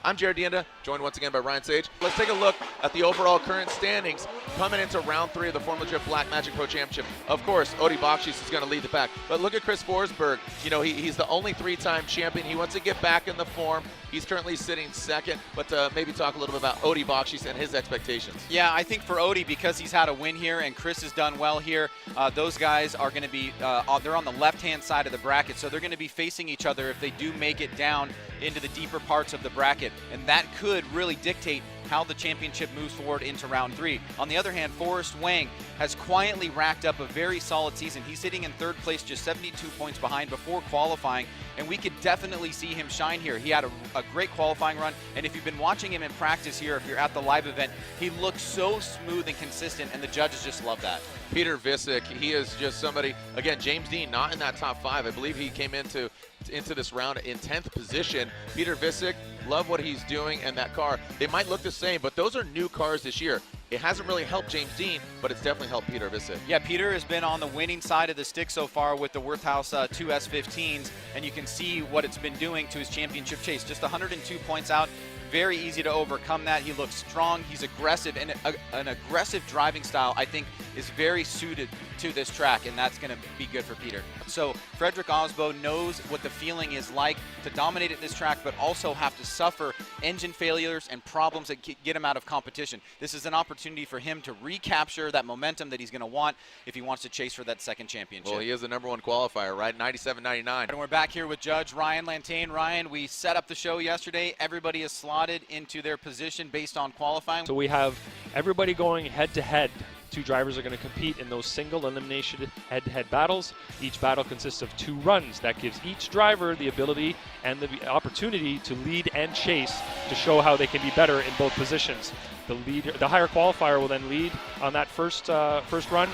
I'm Jared Deane, joined once again by Ryan Sage. Let's take a look at the overall current standings coming into round 3 of the Formula Drift Black Magic Pro Championship. Of course, Bakchis is going to lead the pack, but look at Chris Forsberg. You know, he's the only 3-time champion. He wants to get back in the form. He's currently sitting second, but maybe talk a little bit about Bakchis and his expectations. Yeah, I think for Odie, because he's had a win here and Chris has done well here, those guys are going to be, they're on the left-hand side of the bracket, so they're going to be facing each other if they do make it down into the deeper parts of the bracket, and that could really dictate how the championship moves forward into round 3. On the other hand, Wang has quietly racked up a very solid season. He's sitting in 3rd place, just 72 points behind before qualifying, and we could definitely see him shine here. He had a great qualifying run, and if you've been watching him in practice here, if you're at the live event, he looks so smooth and consistent, and the judges just love that. Peter Wiecek, he is just somebody, again, James Deane not in that top 5. I believe he came into this round in 10th position. Peter Wiecek, love what he's doing, and that car, they might look the same, but those are new cars this year. It hasn't really helped James Deane, but it's definitely helped Peter Wiecek. Yeah, Peter has been on the winning side of the stick so far with the Worthhouse 2 S15s, and you can see what it's been doing to his championship chase. Just 102 points out. Very easy to overcome that. He looks strong, he's aggressive, and an aggressive driving style, I think, is very suited to this track, and that's going to be good for Peter. So Frederick Aasbo knows what the feeling is like to dominate at this track, but also have to suffer engine failures and problems that get him out of competition. This is an opportunity for him to recapture that momentum that he's going to want if he wants to chase for that 2nd championship. Well, he is the #1 qualifier, right? 97.99. And we're back here with Judge Ryan Lantain. Ryan, we set up the show yesterday. Everybody is slotted into their position based on qualifying. So we have everybody going head-to-head. 2 drivers are going to compete in those single elimination head-to-head battles. Each battle consists of 2 runs. That gives each driver the ability and the opportunity to lead and chase to show how they can be better in both positions. The higher qualifier will then lead on that first run,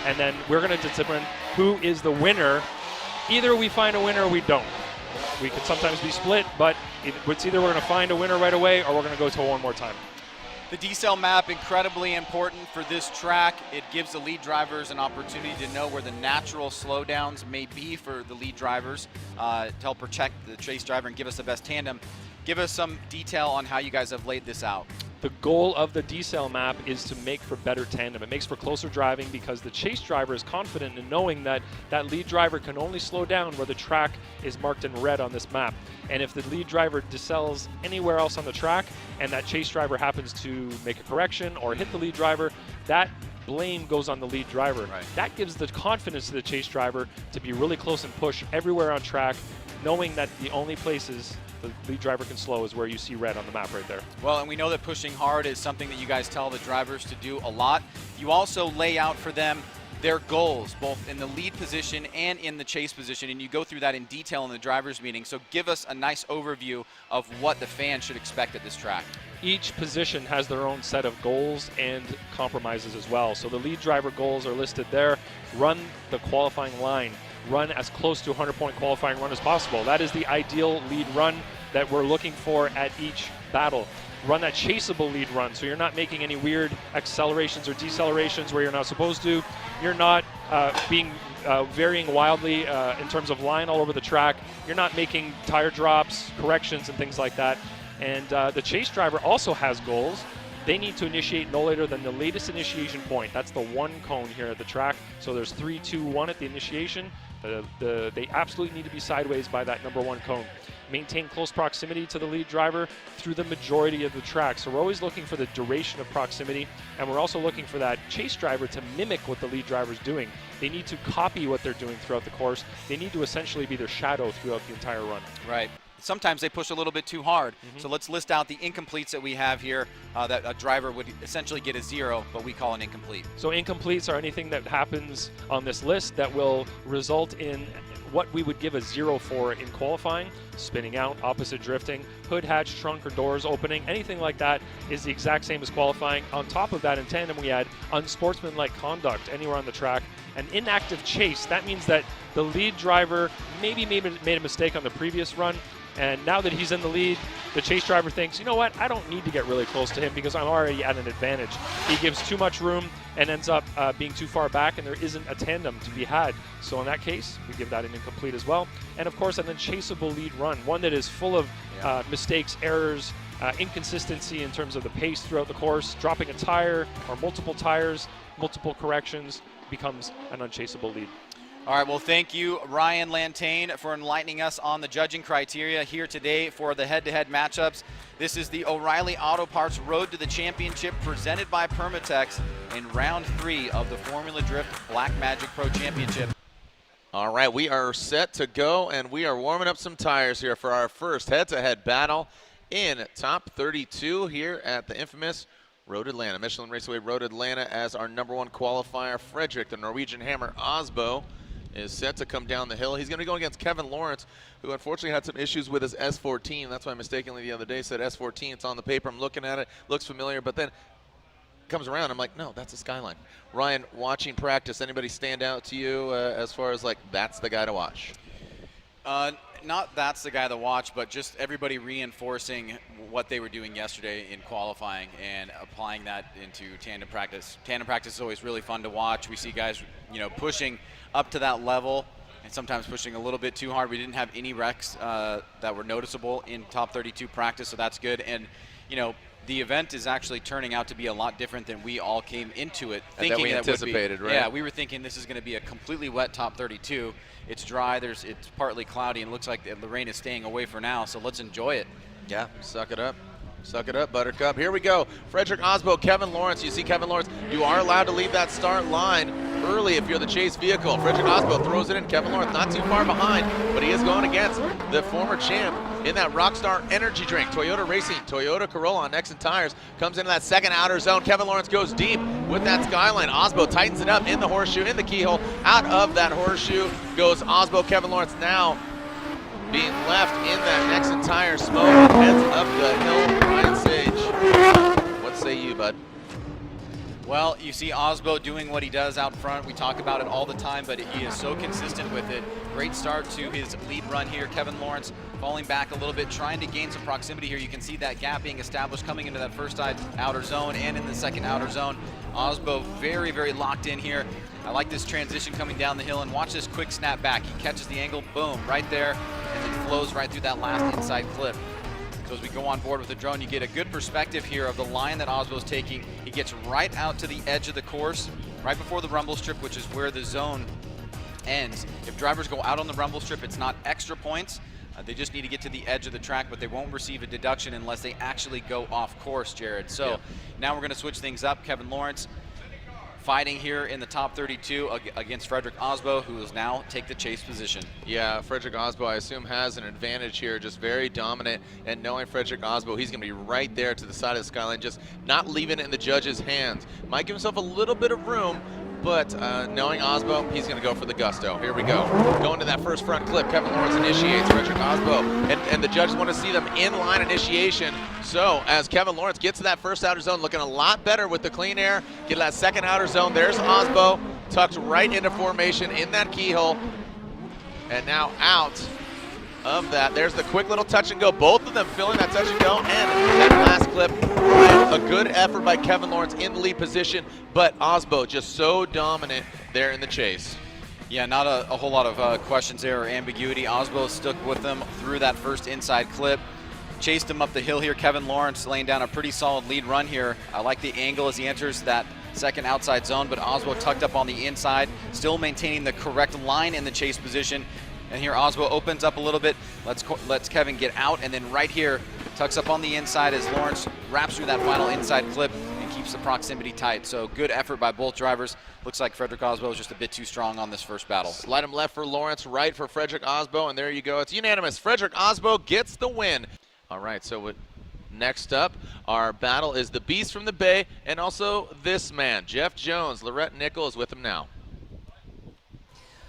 and then we're going to determine who is the winner. Either we find a winner or we don't. We could sometimes be split, but it's either we're going to find a winner right away or we're going to go to one more time. The D-cell map, incredibly important for this track. It gives the lead drivers an opportunity to know where the natural slowdowns may be for the lead drivers to help protect the chase driver and give us the best tandem. Give us some detail on how you guys have laid this out. The goal of the D-cell map is to make for better tandem. It makes for closer driving because the chase driver is confident in knowing that that lead driver can only slow down where the track is marked in red on this map. And if the lead driver decels anywhere else on the track and that chase driver happens to make a correction or hit the lead driver, that blame goes on the lead driver. Right. That gives the confidence to the chase driver to be really close and push everywhere on track, knowing that the only places the lead driver can slow is where you see red on the map right there. Well, and we know that pushing hard is something that you guys tell the drivers to do a lot. You also lay out for them their goals, both in the lead position and in the chase position, and you go through that in detail in the drivers meeting. So give us a nice overview of what the fans should expect at this track. Each position has their own set of goals and compromises as well. So the lead driver goals are listed there. Run the qualifying line. Run as close to a 100-point qualifying run as possible. That is the ideal lead run that we're looking for at each battle. Run that chaseable lead run, so you're not making any weird accelerations or decelerations where you're not supposed to. You're not varying wildly in terms of line all over the track. You're not making tire drops, corrections, and things like that. And the chase driver also has goals. They need to initiate no later than the latest initiation point. That's the 1 cone here at the track. So there's 3, 2, 1 at the initiation. They absolutely need to be sideways by that #1 cone. Maintain close proximity to the lead driver through the majority of the track. So we're always looking for the duration of proximity, and we're also looking for that chase driver to mimic what the lead driver's doing. They need to copy what they're doing throughout the course. They need to essentially be their shadow throughout the entire run. Right. Sometimes they push a little bit too hard. So let's list out the incompletes that we have here that a driver would essentially get a 0, but we call an incomplete. So incompletes are anything that happens on this list that will result in what we would give a 0 for in qualifying. Spinning out, opposite drifting, hood hatch, trunk or doors opening, anything like that is the exact same as qualifying. On top of that, in tandem, we add unsportsmanlike conduct anywhere on the track. An inactive chase, that means that the lead driver maybe made a mistake on the previous run, and now that he's in the lead, the chase driver thinks, you know what, I don't need to get really close to him because I'm already at an advantage. He gives too much room and ends up being too far back, and there isn't a tandem to be had. So in that case, we give that an incomplete as well. And of course, an unchaseable lead run, one that is full of mistakes, errors, inconsistency in terms of the pace throughout the course. Dropping a tire or multiple tires, multiple corrections becomes an unchaseable lead. All right, well, thank you, Ryan Lantane, for enlightening us on the judging criteria here today for the head-to-head matchups. This is the O'Reilly Auto Parts Road to the Championship presented by Permatex in round 3 of the Formula Drift Black Magic Pro Championship. All right, we are set to go, and we are warming up some tires here for our first head-to-head battle in top 32 here at the infamous Road Atlanta. Michelin Raceway Road Atlanta as our #1 qualifier. Frederick, the Norwegian Hammer Aasbo, is set to come down the hill. He's going to be going against Kevin Lawrence, who unfortunately had some issues with his S14. That's why I mistakenly the other day said S14. It's on the paper. I'm looking at it. Looks familiar, but then comes around. I'm like, no, that's a Skyline. Ryan, watching practice, anybody stand out to you as far as like that's the guy to watch? Not that's the guy to watch, but just everybody reinforcing what they were doing yesterday in qualifying and applying that into tandem practice. Tandem practice is always really fun to watch. We see guys, pushing up to that level and sometimes pushing a little bit too hard. We didn't have any wrecks that were noticeable in top 32 practice, so that's good. And, the event is actually turning out to be a lot different than we all came into it thinking. That we anticipated, right? Yeah, we were thinking this is going to be a completely wet top 32. It's dry, it's partly cloudy, and it looks like the rain is staying away for now, so let's enjoy it. Yeah, suck it up. Suck it up, Buttercup. Here we go. Frederick Aasbo, Kevin Lawrence. You see Kevin Lawrence. You are allowed to leave that start line early if you're the chase vehicle. Frederick Aasbo throws it in. Kevin Lawrence not too far behind, but he is going against the former champ in that Rockstar energy drink. Toyota Racing, Toyota Corolla on Nexen tires. Comes into that second outer zone. Kevin Lawrence goes deep with that Skyline. Aasbo tightens it up in the horseshoe, in the keyhole. Out of that horseshoe goes Aasbo. Kevin Lawrence now being left in that Nexen tire smoke, heads up the hill. Ryan Sage, what say you, bud? Well, you see Aasbo doing what he does out front. We talk about it all the time, but he is so consistent with it. Great start to his lead run here. Kevin Lawrence falling back a little bit, trying to gain some proximity here. You can see that gap being established coming into that first outer zone and in the second outer zone. Aasbo very, very locked in here. I like this transition coming down the hill, and watch this quick snap back. He catches the angle, boom, right there, and then flows right through that last inside clip. So as we go on board with the drone, you get a good perspective here of the line that Aasbo's taking. He gets right out to the edge of the course, right before the rumble strip, which is where the zone ends. If drivers go out on the rumble strip, it's not extra points. They just need to get to the edge of the track, but they won't receive a deduction unless they actually go off course, Jared. So now we're going to switch things up. Kevin Lawrence fighting here in the top 32 against Frederick Aasbo, who will now take the chase position. Yeah, Frederick Aasbo, I assume, has an advantage here, just very dominant, and knowing Frederick Aasbo, he's going to be right there to the side of the Skyline, just not leaving it in the judge's hands. Might give himself a little bit of room, but knowing Aasbo, he's going to go for the gusto. Here we go. Going to that first front clip, Kevin Lawrence initiates Frederick Aasbo, and the judges want to see them in-line initiation. So as Kevin Lawrence gets to that first outer zone, looking a lot better with the clean air, get that second outer zone. There's Aasbo, tucked right into formation in that keyhole. And now out of that, there's the quick little touch and go. Both of them filling that touch and go, and that last clip, a good effort by Kevin Lawrence in the lead position, but Aasbo just so dominant there in the chase. Yeah, not a whole lot of questions there or ambiguity. Aasbo stuck with them through that first inside clip. Chased him up the hill here. Kevin Lawrence laying down a pretty solid lead run here. I like the angle as he enters that second outside zone, but Aasbo tucked up on the inside, still maintaining the correct line in the chase position. And here Aasbo opens up a little bit, lets Kevin get out, and then right here tucks up on the inside as Lawrence wraps through that final inside clip and keeps the proximity tight. So good effort by both drivers. Looks like Frederick Aasbo is just a bit too strong on this first battle. Slide him left for Lawrence, right for Frederick Aasbo, and there you go. It's unanimous. Frederick Aasbo gets the win. All right, so next up, our battle is the Beast from the Bay and also this man, Jeff Jones. Lorette Nickel is with him now.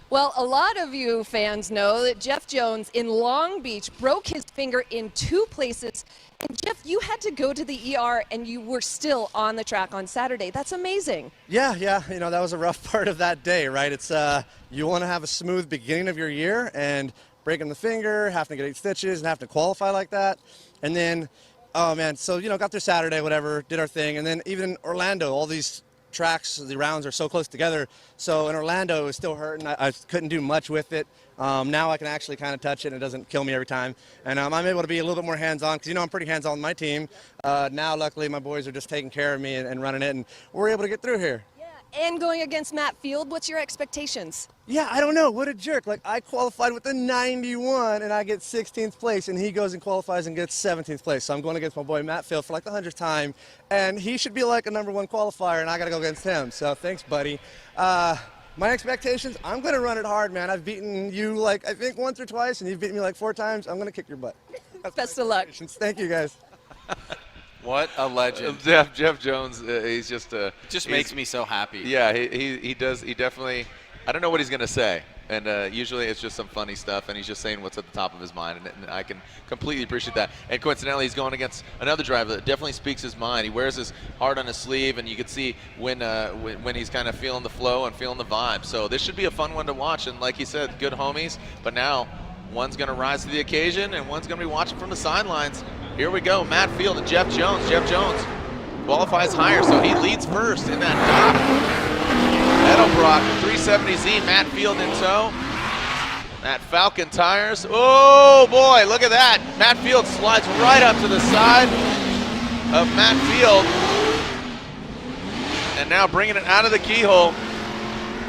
Well, a lot of you fans know that Jeff Jones in Long Beach broke his finger in 2 places. And Jeff, you had to go to the ER and you were still on the track on Saturday. That's amazing. Yeah, that was a rough part of that day, right? It's you want to have a smooth beginning of your year, and breaking the finger, having to get 8 stitches, and having to qualify like that. And then, oh man, so got through Saturday, whatever, did our thing, and then even Orlando, all these tracks, the rounds are so close together. So in Orlando, it was still hurting. I couldn't do much with it. Now I can actually kind of touch it, and it doesn't kill me every time. And I'm able to be a little bit more hands-on, because, I'm pretty hands-on with my team. Now, luckily, my boys are just taking care of me and running it, and we're able to get through here. And going against Matt Field, what's your expectations? Yeah, I don't know. What a jerk. Like, I qualified with a 91, and I get 16th place, and he goes and qualifies and gets 17th place. So I'm going against my boy Matt Field for like the 100th time, and he should be like a #1 qualifier, and I got to go against him. So thanks, buddy. My expectations, I'm going to run it hard, man. I've beaten you, like, I think once or twice, and you've beaten me like 4 times. I'm going to kick your butt. Best of luck. Thank you, guys. What a legend. Jeff Jones, he's just makes me so happy. Yeah, he does. He definitely. I don't know what he's gonna say, and usually it's just some funny stuff, and he's just saying what's at the top of his mind, and I can completely appreciate that. And coincidentally, he's going against another driver that definitely speaks his mind. He wears his heart on his sleeve, and you can see when he's kind of feeling the flow and feeling the vibe. So this should be a fun one to watch. And like he said, good homies. But now one's gonna rise to the occasion, and one's gonna be watching from the sidelines. Here we go, Matt Field and Jeff Jones. Jeff Jones qualifies higher, so he leads first in that top. Edelbrock, 370Z, Matt Field in tow. That Falcon tires. Oh boy, look at that. Matt Field slides right up to the side of Matt Field. And now bringing it out of the keyhole.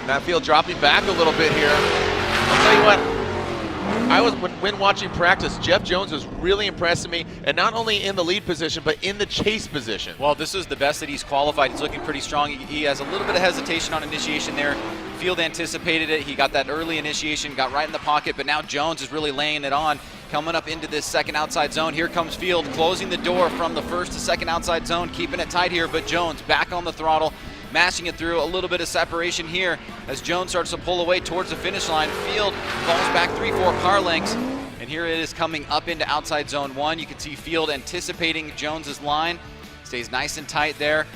Matt Field dropping back a little bit here. I'll tell you what. When watching practice, Jeff Jones was really impressing me, and not only in the lead position, but in the chase position. Well, this is the best that he's qualified. He's looking pretty strong. He has a little bit of hesitation on initiation there. Field anticipated it. He got that early initiation, got right in the pocket, but now Jones is really laying it on, coming up into this second outside zone. Here comes Field, closing the door from the first to second outside zone, keeping it tight here, but Jones back on the throttle, mashing it through. A little bit of separation here as Jones starts to pull away towards the finish line. Field falls back 3-4 car lengths, and here it is coming up into outside zone 1. You can see Field anticipating Jones's line, stays nice and tight there.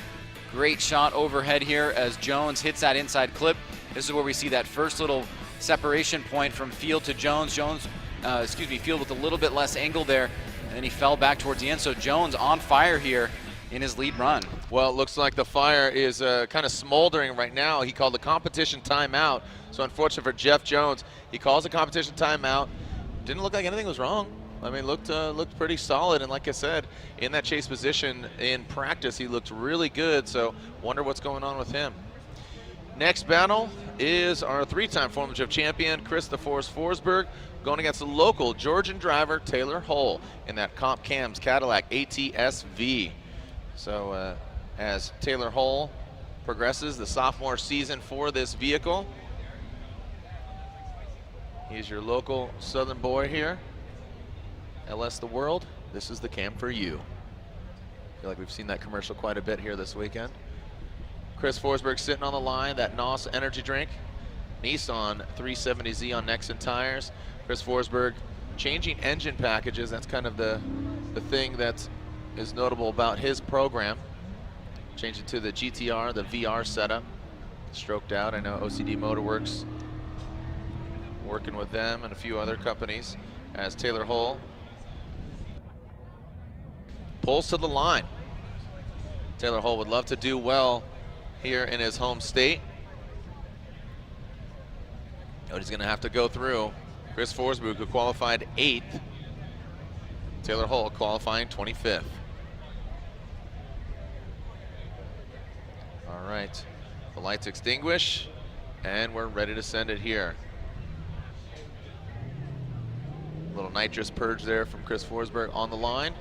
Great shot overhead here as Jones hits that inside clip. This is where we see that first little separation point from Field to Jones. Field with a little bit less angle there, and then he fell back towards the end. So Jones on fire here in his lead run. Well, it looks like the fire is kind of smoldering right now. He called the competition timeout. So unfortunate for Jeff Jones. He calls the competition timeout. Didn't look like anything was wrong. I mean, looked pretty solid. And like I said, in that chase position in practice, he looked really good. So wonder what's going on with him. Next battle is our 3-time Formula Drift champion, Chris the Force Forsberg, going against the local Georgian driver, Taylor Hull, in that Comp Cams Cadillac ATS-V. So as Taylor Hull progresses the sophomore season for this vehicle, he's your local Southern boy here. LS the World, this is the cam for you. I feel like we've seen that commercial quite a bit here this weekend. Chris Forsberg sitting on the line, that NOS energy drink. Nissan 370Z on Nexen tires. Chris Forsberg changing engine packages. That's kind of the thing that is notable about his program. Changing to the GTR, the VR setup. Stroked out. I know OCD Motorworks working with them and a few other companies as Taylor Hull pulls to the line. Taylor Hull would love to do well here in his home state. But he's gonna have to go through Chris Forsberg, who qualified 8th. Taylor Hull qualifying 25th. All right, the lights extinguish, and we're ready to send it here. A little nitrous purge there from Chris Forsberg on the line.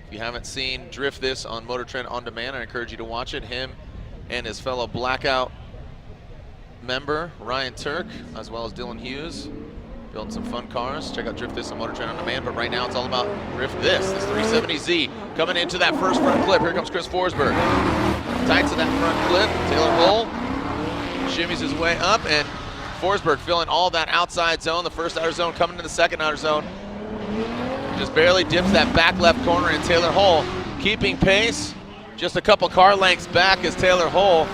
If you haven't seen Drift This on Motor Trend On Demand, I encourage you to watch it. Him and his fellow Blackout member, Ryan Tuerck, as well as Dylan Hughes, building some fun cars. Check out Drift This on Motor Trend On Demand, but right now it's all about Drift This 370Z. Coming into that first front clip, here comes Chris Forsberg. Tight to that front clip, Taylor Hull shimmies his way up, and Forsberg filling all that outside zone, the first outer zone coming to the second outer zone. Just barely dips that back left corner, and Taylor Hull keeping pace. Just a couple car lengths back is Taylor Hull.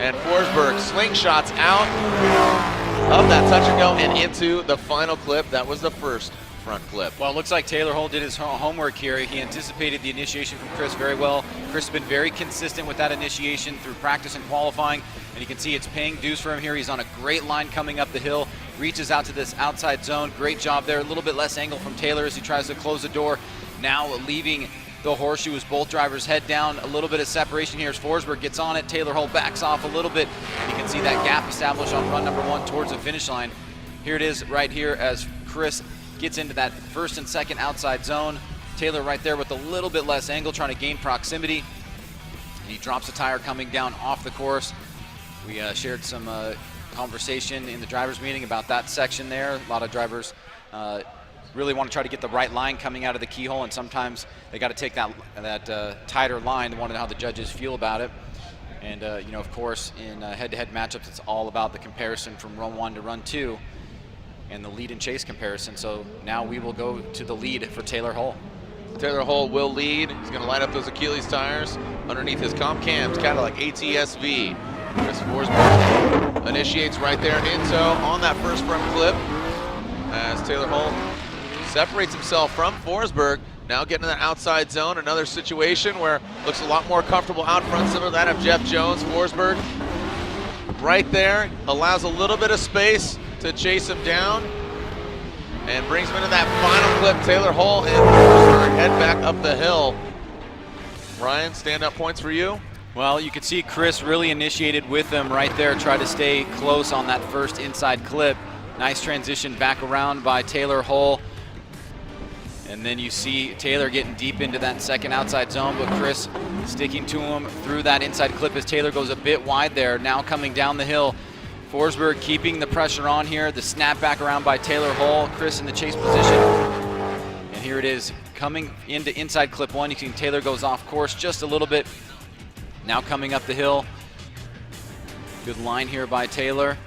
And Forsberg slingshots out of that touch and go and into the final clip. That was the first front clip. Well, it looks like Taylor Hull did his homework here. He anticipated the initiation from Chris very well. Chris has been very consistent with that initiation through practice and qualifying, and you can see it's paying dues for him here. He's on a great line coming up the hill, reaches out to this outside zone. Great job there. A little bit less angle from Taylor as he tries to close the door. Now leaving the horseshoe as both drivers head down. A little bit of separation here as Forsberg gets on it. Taylor Hull backs off a little bit, and you can see that gap established on run number 1 towards the finish line. Here it is right here as Chris gets into that first and second outside zone. Taylor right there with a little bit less angle, trying to gain proximity. And he drops a tire coming down off the course. We shared some conversation in the drivers meeting about that section there. A lot of drivers really want to try to get the right line coming out of the keyhole, and sometimes they got to take that tighter line. They want to know how the judges feel about it. And you know, of course, in head-to-head matchups, it's all about the comparison from run 1 to run 2 and the lead and chase comparison. So now we will go to the lead for Taylor Hull. Taylor Hull will lead. He's going to line up those Achilles tires underneath his comp cams, Cadillac ATSV. Chris Forsberg initiates right there into on that first front clip as Taylor Hull separates himself from Forsberg. Now getting in that outside zone, another situation where looks a lot more comfortable out front, similar to that of Jeff Jones. Forsberg right there allows a little bit of space to chase him down and brings him into that final clip. Taylor Hull and Forsberg head back up the hill. Ryan, stand-up points for you? Well, you can see Chris really initiated with them right there, tried to stay close on that first inside clip. Nice transition back around by Taylor Hull. And then you see Taylor getting deep into that second outside zone, but Chris sticking to him through that inside clip as Taylor goes a bit wide there. Now coming down the hill, Forsberg keeping the pressure on here. The snap back around by Taylor Hull. Chris in the chase position. And here it is coming into inside clip 1. You can see Taylor goes off course just a little bit. Now coming up the hill. Good line here by Taylor.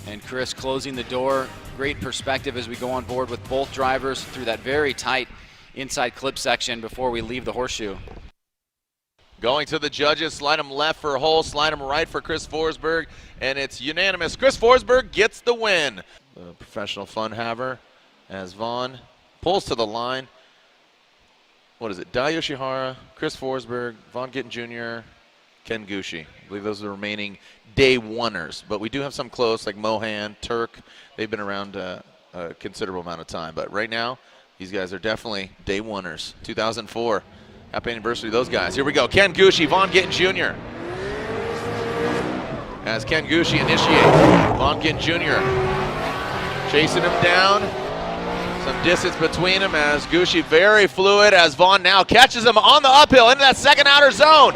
And Chris closing the door. Great perspective as we go on board with both drivers through that very tight inside clip section before we leave the horseshoe. Going to the judges, slide him left for Hull, slide him right for Chris Forsberg, and it's unanimous. Chris Forsberg gets the win. The professional fun haver as Vaughn pulls to the line. What is it? Yoshihara, Chris Forsberg, Vaughn Gittin Jr., Ken Gushi. I believe those are the remaining day oneers, but we do have some close like Mohan, Tuerck. They've been around a considerable amount of time, but right now these guys are definitely day oneers. 2004, happy anniversary to those guys. Here we go, Ken Gushi, Vaughn Gittin Jr. As Ken Gushi initiates, Vaughn Gittin Jr. chasing him down. Some distance between them as Gushi very fluid as Vaughn now catches him on the uphill into that second outer zone.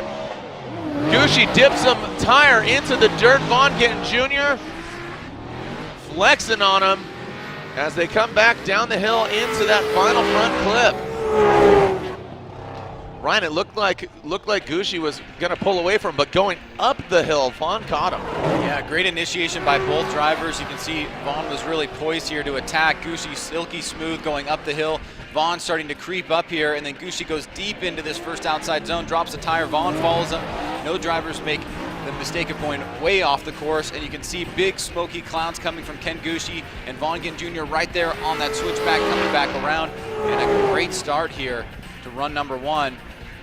Gushi dips some tire into the dirt. Vaughn Gittin Jr. flexing on him as they come back down the hill into that final front clip. Ryan, it looked like Gushi was going to pull away from him, but going up the hill, Vaughn caught him. Yeah, great initiation by both drivers. You can see Vaughn was really poised here to attack. Gushi silky smooth going up the hill. Vaughn starting to creep up here, and then Gushi goes deep into this first outside zone, drops a tire. Vaughn follows him. No drivers make the mistake of going way off the course, and you can see big smoky clouds coming from Ken Gushi and Vaughn Gittin Jr. right there on that switchback coming back around. And a great start here to run number 1.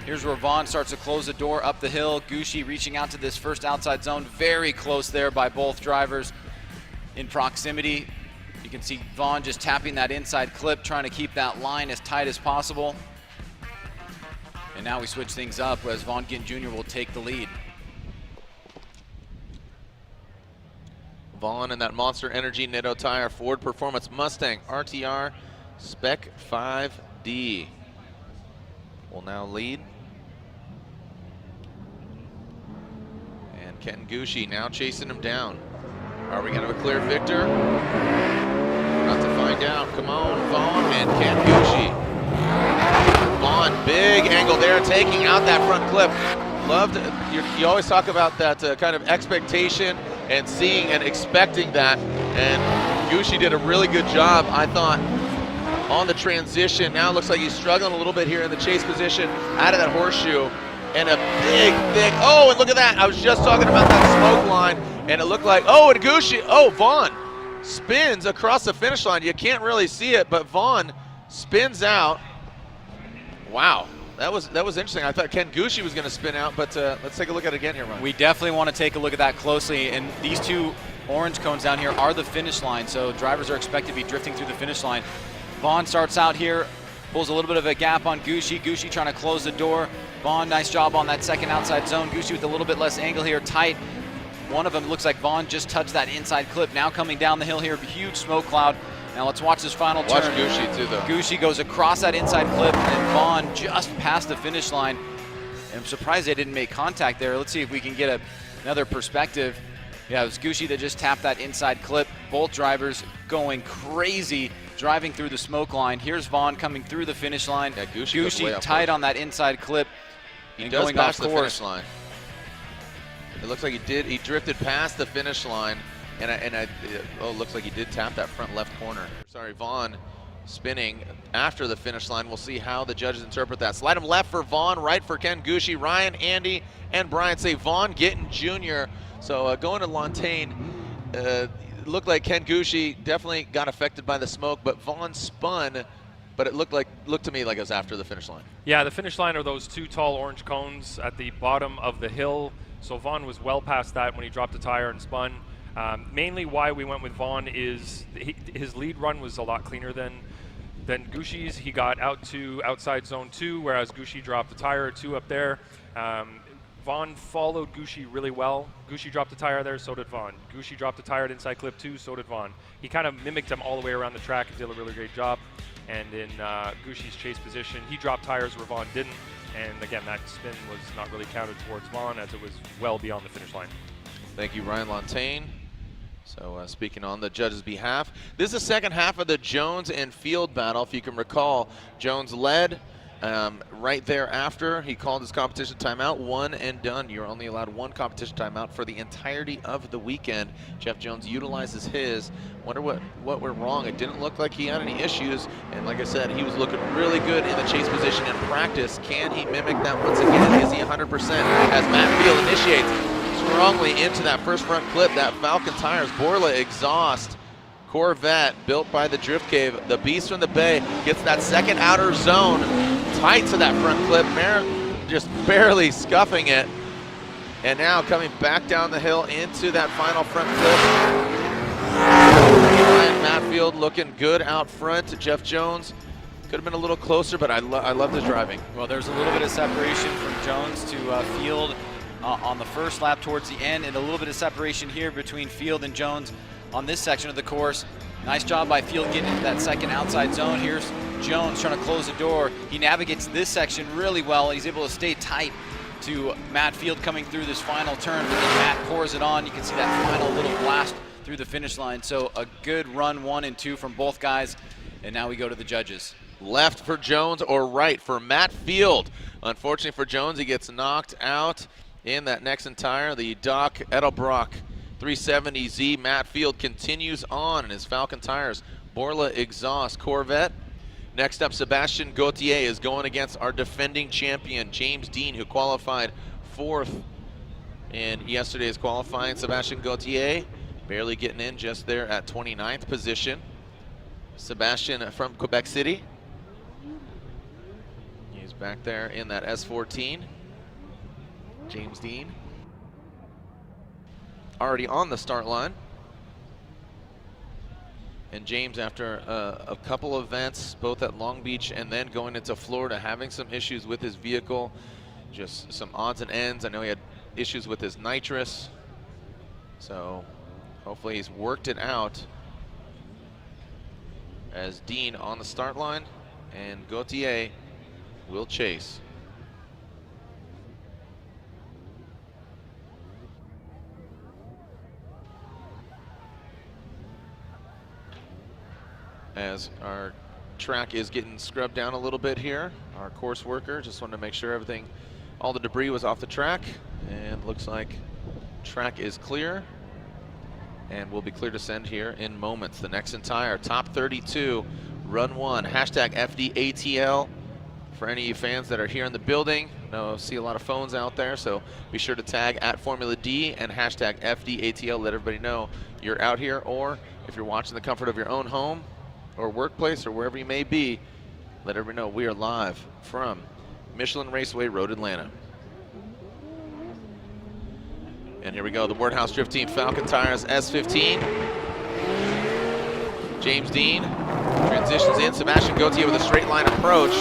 Here's where Vaughn starts to close the door up the hill. Gushi reaching out to this first outside zone. Very close there by both drivers in proximity. You can see Vaughn just tapping that inside clip, trying to keep that line as tight as possible. And now we switch things up as Vaughn Gittin Jr. will take the lead. Vaughn in that Monster Energy Nitto tire, Ford Performance Mustang RTR Spec 5D will now lead. And Ken Gushi now chasing him down. Are we going to have a clear victor? About to find out. Come on, Vaughn and Ken Gushi. Vaughn, big angle there, taking out that front clip. Loved, you always talk about that kind of expectation and seeing and expecting that. And Gushi did a really good job, I thought, on the transition. Now it looks like he's struggling a little bit here in the chase position out of that horseshoe. And a big, thick, oh, and look at that. I was just talking about that smoke line, and it looked like, oh, and Gushi, oh, Vaughn spins across the finish line. You can't really see it, but Vaughn spins out. Wow, that was interesting. I thought Ken Gushi was going to spin out, but let's take a look at it again here, Ryan. We definitely want to take a look at that closely, and these two orange cones down here are the finish line, so drivers are expected to be drifting through the finish line. Vaughn starts out here, pulls a little bit of a gap on Gushi. Gushi trying to close the door. Vaughn, nice job on that second outside zone. Gushi with a little bit less angle here, tight. One of them looks like Vaughn just touched that inside clip. Now coming down the hill here, huge smoke cloud. Now let's watch this final turn. Watch Gushi too, though. Gushi goes across that inside clip, and Vaughn just past the finish line. I'm surprised they didn't make contact there. Let's see if we can get another perspective. Yeah, it was Gushi that just tapped that inside clip. Both drivers going crazy, driving through the smoke line. Here's Vaughn coming through the finish line. Yeah, Gushi tight on that inside clip. He does going pass the finish line. It looks like he did. He drifted past the finish line, and it looks like he did tap that front left corner. Sorry, Vaughn spinning after the finish line. We'll see how the judges interpret that. Slide him left for Vaughn, right for Ken Gushi. Ryan, Andy, and Brian say Vaughn Gittin Jr. So going to Lantaine, looked like Ken Gushi definitely got affected by the smoke, but Vaughn spun. But it looked to me like it was after the finish line. Yeah, the finish line are those two tall orange cones at the bottom of the hill. So Vaughn was well past that when he dropped the tire and spun. Mainly why we went with Vaughn is his lead run was a lot cleaner than Gushi's. He got out to outside zone 2, whereas Gushi dropped the tire or 2 up there. Vaughn followed Gushi really well. Gushi dropped the tire there, so did Vaughn. Gushi dropped the tire at inside clip 2, so did Vaughn. He kind of mimicked him all the way around the track and did a really great job. And in Gushi's chase position, he dropped tires where Vaughn didn't. And again, that spin was not really counted towards Vaughn as it was well beyond the finish line. Thank you, Ryan Lantaine. So speaking on the judges' behalf, this is the second half of the Jones and Field battle. If you can recall, Jones led right thereafter. He called his competition timeout, 1 and done. You're only allowed 1 competition timeout for the entirety of the weekend. Jeff Jones utilizes his. Wonder what went wrong. It didn't look like he had any issues, and like I said, he was looking really good in the chase position in practice. Can he mimic that once again? Is he 100% as Matt Field initiates strongly into that first front clip? That Falcon Tires Borla exhaust Corvette built by the Drift Cave. The Beast from the Bay gets that second outer zone tight to that front clip. Just barely scuffing it. And now coming back down the hill into that final front clip. Ryan Matfield looking good out front. Jeff Jones could have been a little closer, but I love the driving. Well, there's a little bit of separation from Jones to Field on the first lap towards the end, and a little bit of separation here between Field and Jones on this section of the course. Nice job by Field getting into that second outside zone. Here's Jones trying to close the door. He navigates this section really well. He's able to stay tight to Matt Field coming through this final turn, but then Matt pours it on. You can see that final little blast through the finish line. So a good run 1 and 2 from both guys. And now we go to the judges. Left for Jones or right for Matt Field. Unfortunately for Jones, he gets knocked out in that next tire. The Doc Edelbrock 370Z. Matt Field continues on in his Falcon Tires Borla exhaust Corvette. Next up, Sebastian Gauthier is going against our defending champion, James Deane, who qualified 4th in yesterday's qualifying. Sebastian Gauthier barely getting in, just there at 29th position. Sebastian from Quebec City. He's back there in that S14. James Deane already on the start line. And James, after a couple of events, both at Long Beach and then going into Florida, having some issues with his vehicle, just some odds and ends. I know he had issues with his nitrous. So hopefully he's worked it out. As Deane on the start line, and Gauthier will chase. As our track is getting scrubbed down a little bit here, our course worker just wanted to make sure everything, all the debris was off the track, and looks like track is clear and will be clear to send here in moments. The next entire top 32, run 1, hashtag FDATL. For any of you fans that are here in the building, I see a lot of phones out there, so be sure to tag at Formula D and hashtag FDATL. Let everybody know you're out here, or if you're watching the comfort of your own home or workplace or wherever you may be, let everyone know we are live from Michelin Raceway Road, Atlanta. And here we go, the Wordhouse Drift Team Falcon Tires S15. James Deane transitions in. Sebastian Gauthier with a straight line approach.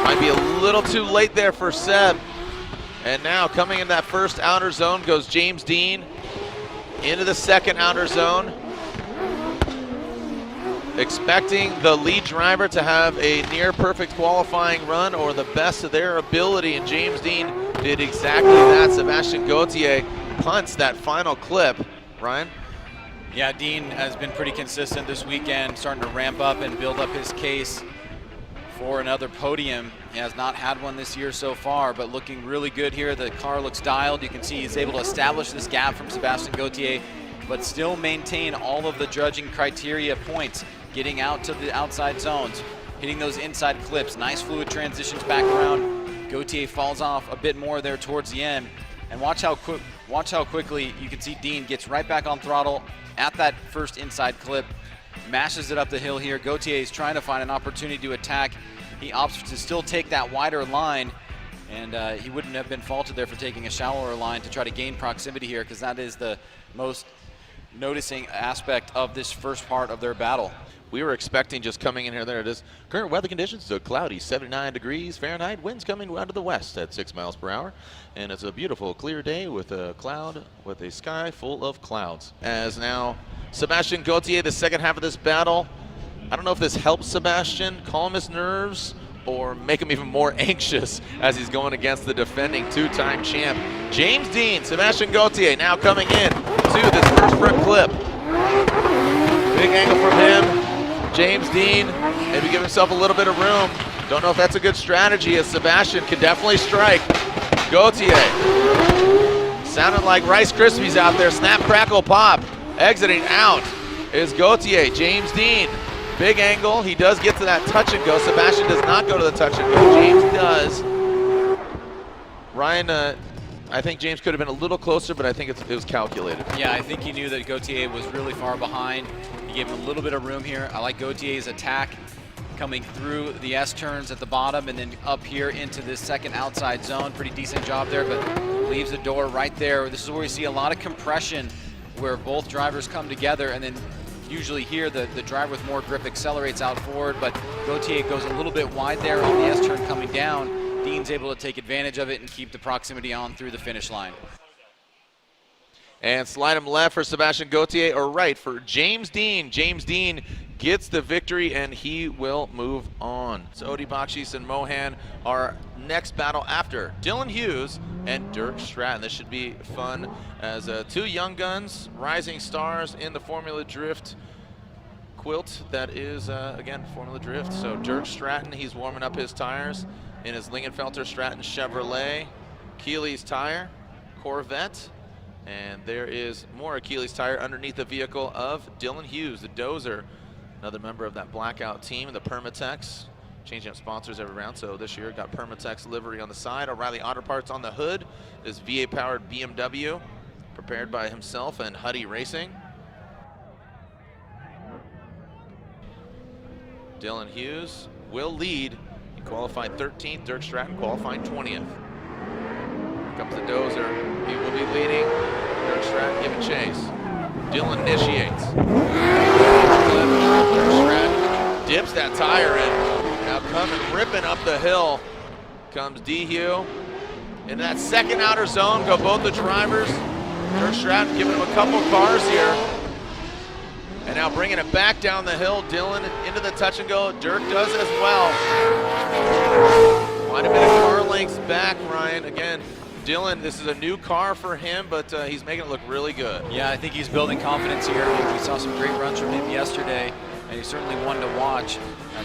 Might be a little too late there for Seb. And now coming in that first outer zone goes James Deane into the second outer zone. Expecting the lead driver to have a near perfect qualifying run or the best of their ability, and James Deane did exactly that. Sebastian Gauthier punts that final clip. Ryan? Yeah, Deane has been pretty consistent this weekend, starting to ramp up and build up his case for another podium. He has not had one this year so far, but looking really good here. The car looks dialed. You can see he's able to establish this gap from Sebastian Gauthier, but still maintain all of the judging criteria points, getting out to the outside zones, hitting those inside clips. Nice fluid transitions back around. Gauthier falls off a bit more there towards the end. And watch how quickly you can see Deane gets right back on throttle at that first inside clip, mashes it up the hill here. Gauthier is trying to find an opportunity to attack. He opts to still take that wider line, and he wouldn't have been faulted there for taking a shallower line to try to gain proximity here, because that is the most noticing aspect of this first part of their battle. We were expecting, just coming in here, there it is. Current weather conditions, so cloudy, 79 degrees Fahrenheit. Winds coming out of the west at 6 miles per hour. And it's a beautiful, clear day with a sky full of clouds. As now, Sebastian Gauthier, the second half of this battle. I don't know if this helps Sebastian calm his nerves or make him even more anxious as he's going against the defending two-time champ. James Deane, Sebastian Gauthier now coming in to this first front clip. Big angle from him. James Deane, maybe give himself a little bit of room. Don't know if that's a good strategy, as Sebastian can definitely strike. Gauthier, sounding like Rice Krispies out there. Snap, crackle, pop. Exiting out is Gauthier. James Deane, big angle. He does get to that touch and go. Sebastian does not go to the touch and go. James does. Ryan, I think James could have been a little closer, but I think it was calculated. Yeah, I think he knew that Gauthier was really far behind. He gave him a little bit of room here. I like Gauthier's attack coming through the S turns at the bottom and then up here into this second outside zone. Pretty decent job there, but leaves the door right there. This is where we see a lot of compression where both drivers come together, and then usually here the driver with more grip accelerates out forward, but Gauthier goes a little bit wide there on the S turn coming down. Deane's able to take advantage of it and keep the proximity on through the finish line. And slide him left for Sebastian Gauthier, or right for James Deane. James Deane gets the victory, and he will move on. So Bakchis and Mohan are next battle after Dylan Hughes and Tuerck Stratton. This should be fun as two young guns, rising stars in the Formula Drift quilt that is, again, Formula Drift. So Tuerck Stratton, he's warming up his tires in his Lingenfelter Stratton Chevrolet Achilles tire, Corvette. And there is more Achilles tire underneath the vehicle of Dylan Hughes, the Dozer, another member of that blackout team, the Permatex, changing up sponsors every round. So this year got Permatex livery on the side, O'Reilly Auto Parts on the hood, this VA-powered BMW, prepared by himself and Huddy Racing. Dylan Hughes will lead. He qualified 13th, Tuerck Stratton qualifying 20th. Here comes the Dozer. He will be leading. Tuerck Stratton giving chase. Dylan initiates. Tuerck Stratton dips that tire in. Now coming ripping up the hill comes D-Hugh. In that second outer zone go both the drivers. Tuerck Stratton giving him a couple cars here. And now bringing it back down the hill. Dylan into the touch and go. Tuerck does as well. Might have been a car lengths back, Ryan. Again, Dylan, this is a new car for him, but he's making it look really good. Yeah, I think he's building confidence here. We saw some great runs from him yesterday, and he's certainly one to watch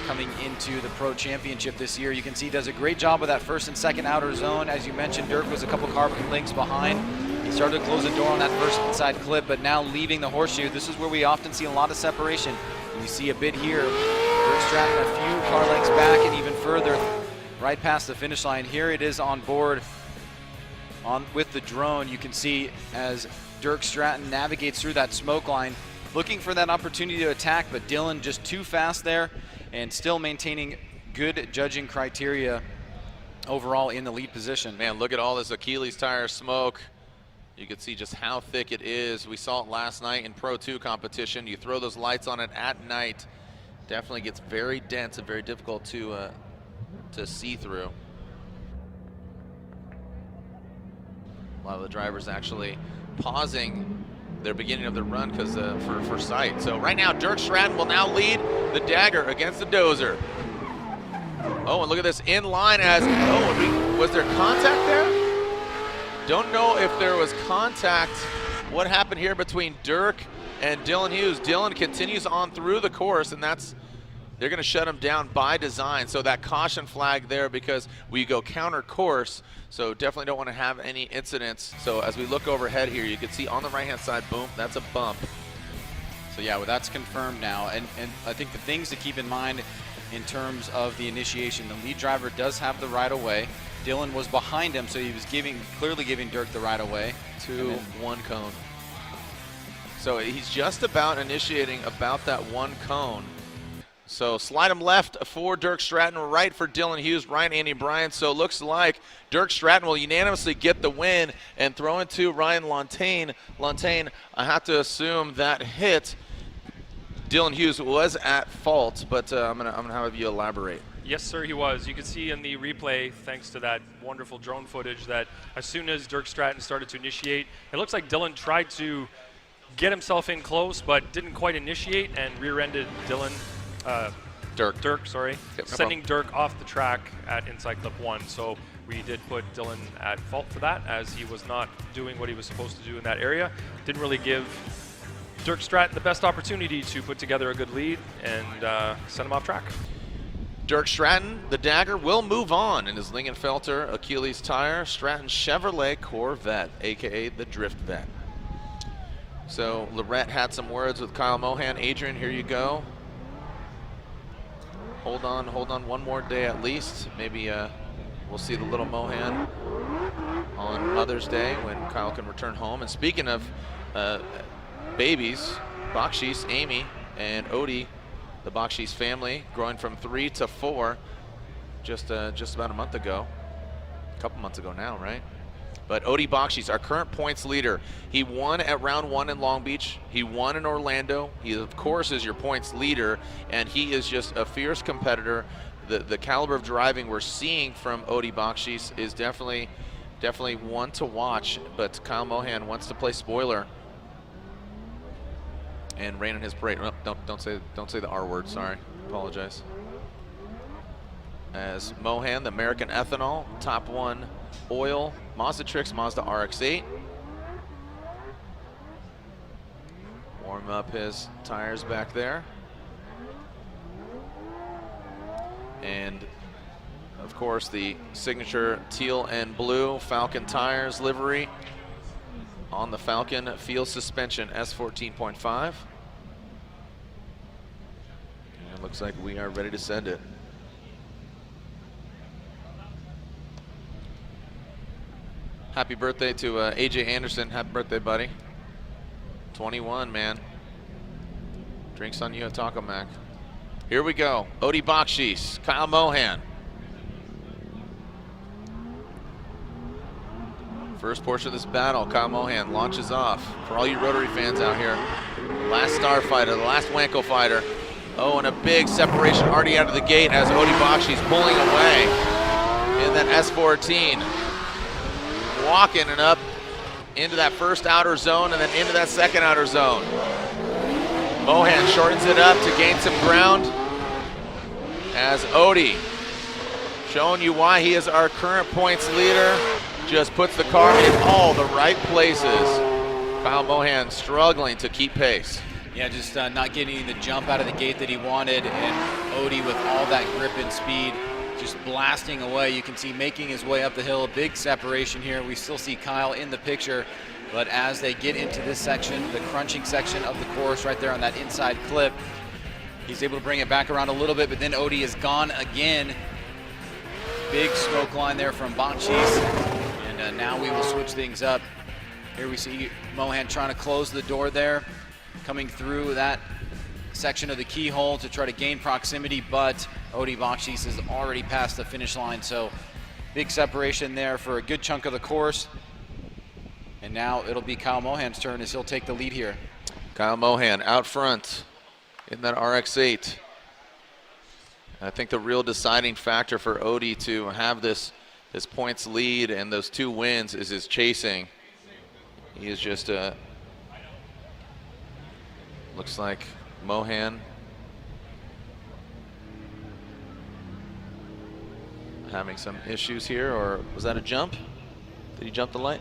coming into the Pro Championship this year. You can see he does a great job with that first and second outer zone. As you mentioned, Tuerck was a couple car lengths behind. He started to close the door on that first inside clip, but now leaving the horseshoe. This is where we often see a lot of separation. And you see a bit here. Tuerck Stratton a few car lengths back and even further right past the finish line. Here it is on board with the drone. You can see as Tuerck Stratton navigates through that smoke line, looking for that opportunity to attack, but Dylan just too fast there and still maintaining good judging criteria overall in the lead position. Man, look at all this Achilles tire smoke. You can see just how thick it is. We saw it last night in Pro 2 competition. You throw those lights on it at night, definitely gets very dense and very difficult to see through. A lot of the drivers actually pausing their beginning of the run because for sight. So right now, Tuerck Stratton will now lead the Dagger against the Dozer. Oh, and look at this in line as, was there contact there? Don't know if there was contact. What happened here between Tuerck and Dylan Hughes? Dylan continues on through the course, and they're gonna shut him down by design. So that caution flag there because we go counter course. So definitely don't want to have any incidents. So as we look overhead here, you can see on the right-hand side, boom, that's a bump. So yeah, well, that's confirmed now. And I think the things to keep in mind in terms of the initiation, the lead driver does have the right of way. Dylan was behind him, so he was clearly giving Tuerck the right of way. 1 cone. So he's just about initiating about that 1 cone. So slide him left for Tuerck Stratton, right for Dylan Hughes, Ryan Andy Bryan. So it looks like Tuerck Stratton will unanimously get the win and throw into Ryan Lontaine. Lontaine, I have to assume that hit. Dylan Hughes was at fault, but I'm gonna have you elaborate. Yes, sir, he was. You can see in the replay, thanks to that wonderful drone footage, that as soon as Tuerck Stratton started to initiate, it looks like Dylan tried to get himself in close, but didn't quite initiate and rear-ended Dylan. Tuerck, sorry, yep, sending Tuerck off the track at inside clip 1. So we did put Dylan at fault for that, as he was not doing what he was supposed to do in that area. Didn't really give Tuerck Stratton the best opportunity to put together a good lead and send him off track. Tuerck Stratton, the Dagger, will move on in his Lingenfelter Achilles tire Stratton Chevrolet Corvette, aka the Drift Vet. So Lorette had some words with Kyle Mohan. Adrian, here you go. Hold on one more day at least. Maybe we'll see the little Mohan on Mother's Day when Kyle can return home. And speaking of babies, Bakchis, Amy, and Odie, the Bakchis family, growing from 3 to 4 just about a month ago. A couple months ago now, right? But Odie Bakchis, our current points leader, he won at round 1 in Long Beach. He won in Orlando. He, of course, is your points leader, and he is just a fierce competitor. The caliber of driving we're seeing from Odie Bakchis is definitely one to watch. But Kyle Mohan wants to play spoiler and rain on his parade. Oh, don't say the R word. Sorry, apologize. As Mohan, the American Ethanol, top 1 oil, Mazda Tricks, Mazda RX-8. Warm up his tires back there. And of course the signature teal and blue Falcon tires livery on the Falcon field suspension S14.5. And it looks like we are ready to send it. Happy birthday to AJ Anderson. Happy birthday, buddy. 21, man. Drinks on you at Taco Mac. Here we go. Odie Bakchis, Kyle Mohan. First portion of this battle, Kyle Mohan launches off. For all you Rotary fans out here, last star fighter, the last Wanko fighter. Oh, and a big separation already out of the gate as Odie Bakchis pulling away in that S14. Walking and up into that first outer zone and then into that second outer zone. Mohan shortens it up to gain some ground as Odie, showing you why he is our current points leader, just puts the car in all the right places. Kyle Mohan struggling to keep pace. Yeah, just not getting the jump out of the gate that he wanted, and Odie with all that grip and speed just blasting away. You can see making his way up the hill, a big separation here. We still see Kyle in the picture, but as they get into this section, the crunching section of the course right there on that inside clip, he's able to bring it back around a little bit, but then Odie is gone again. Big smoke line there from Bakchis, and now we will switch things up. Here we see Mohan trying to close the door there. coming through that section of the keyhole to try to gain proximity, but Bakchis is already past the finish line, so big separation there for a good chunk of the course. And now it'll be Kyle Mohan's turn as he'll take the lead here. Kyle Mohan out front in that RX-8. I think the real deciding factor for Odie to have this points lead and those 2 wins is his chasing. He is just looks like Mohan having some issues here, or was that a jump? Did he jump the light?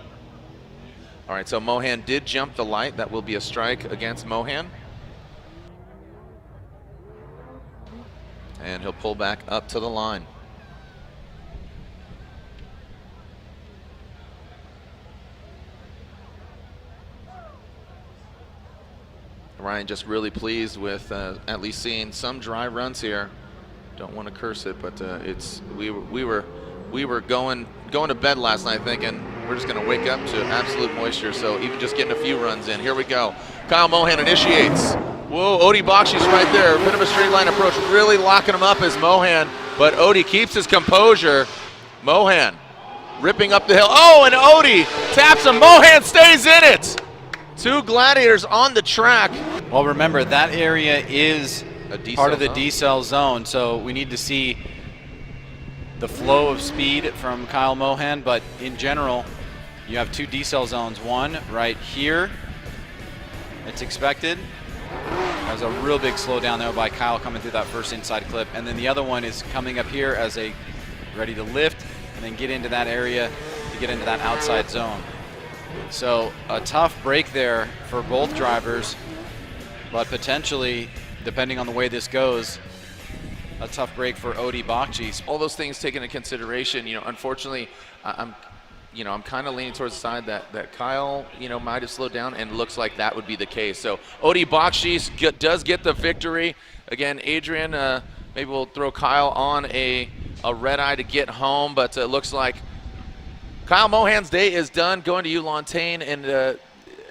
All right, so Mohan did jump the light. That will be a strike against Mohan. And he'll pull back up to the line. Ryan just really pleased with at least seeing some dry runs here. Don't want to curse it, but we were going to bed last night thinking we're just going to wake up to absolute moisture. So even just getting a few runs in. Here we go. Kyle Mohan initiates. Whoa, Bakchis right there. Bit of a straight line approach, really locking him up as Mohan. But Odie keeps his composure. Mohan ripping up the hill. Oh, and Odie taps him. Mohan stays in it. 2 gladiators on the track. Well, remember, that area is part of the zone. decel zone, so we need to see the flow of speed from Kyle Mohan, but in general, you have 2 decel zones. One right here, it's expected. There's a real big slowdown there by Kyle coming through that first inside clip, and then the other one is coming up here as a ready to lift and then get into that area to get into that outside zone. So a tough break there for both drivers, but potentially, depending on the way this goes, a tough break for Bakchis. All those things taken into consideration, unfortunately, I'm kind of leaning towards the side that Kyle, might have slowed down, and looks like that would be the case. So Bakchis does get the victory. Again, Adrian, maybe we'll throw Kyle on a red eye to get home, but it looks like Kyle Mohan's day is done. Going to you, Lontaine, and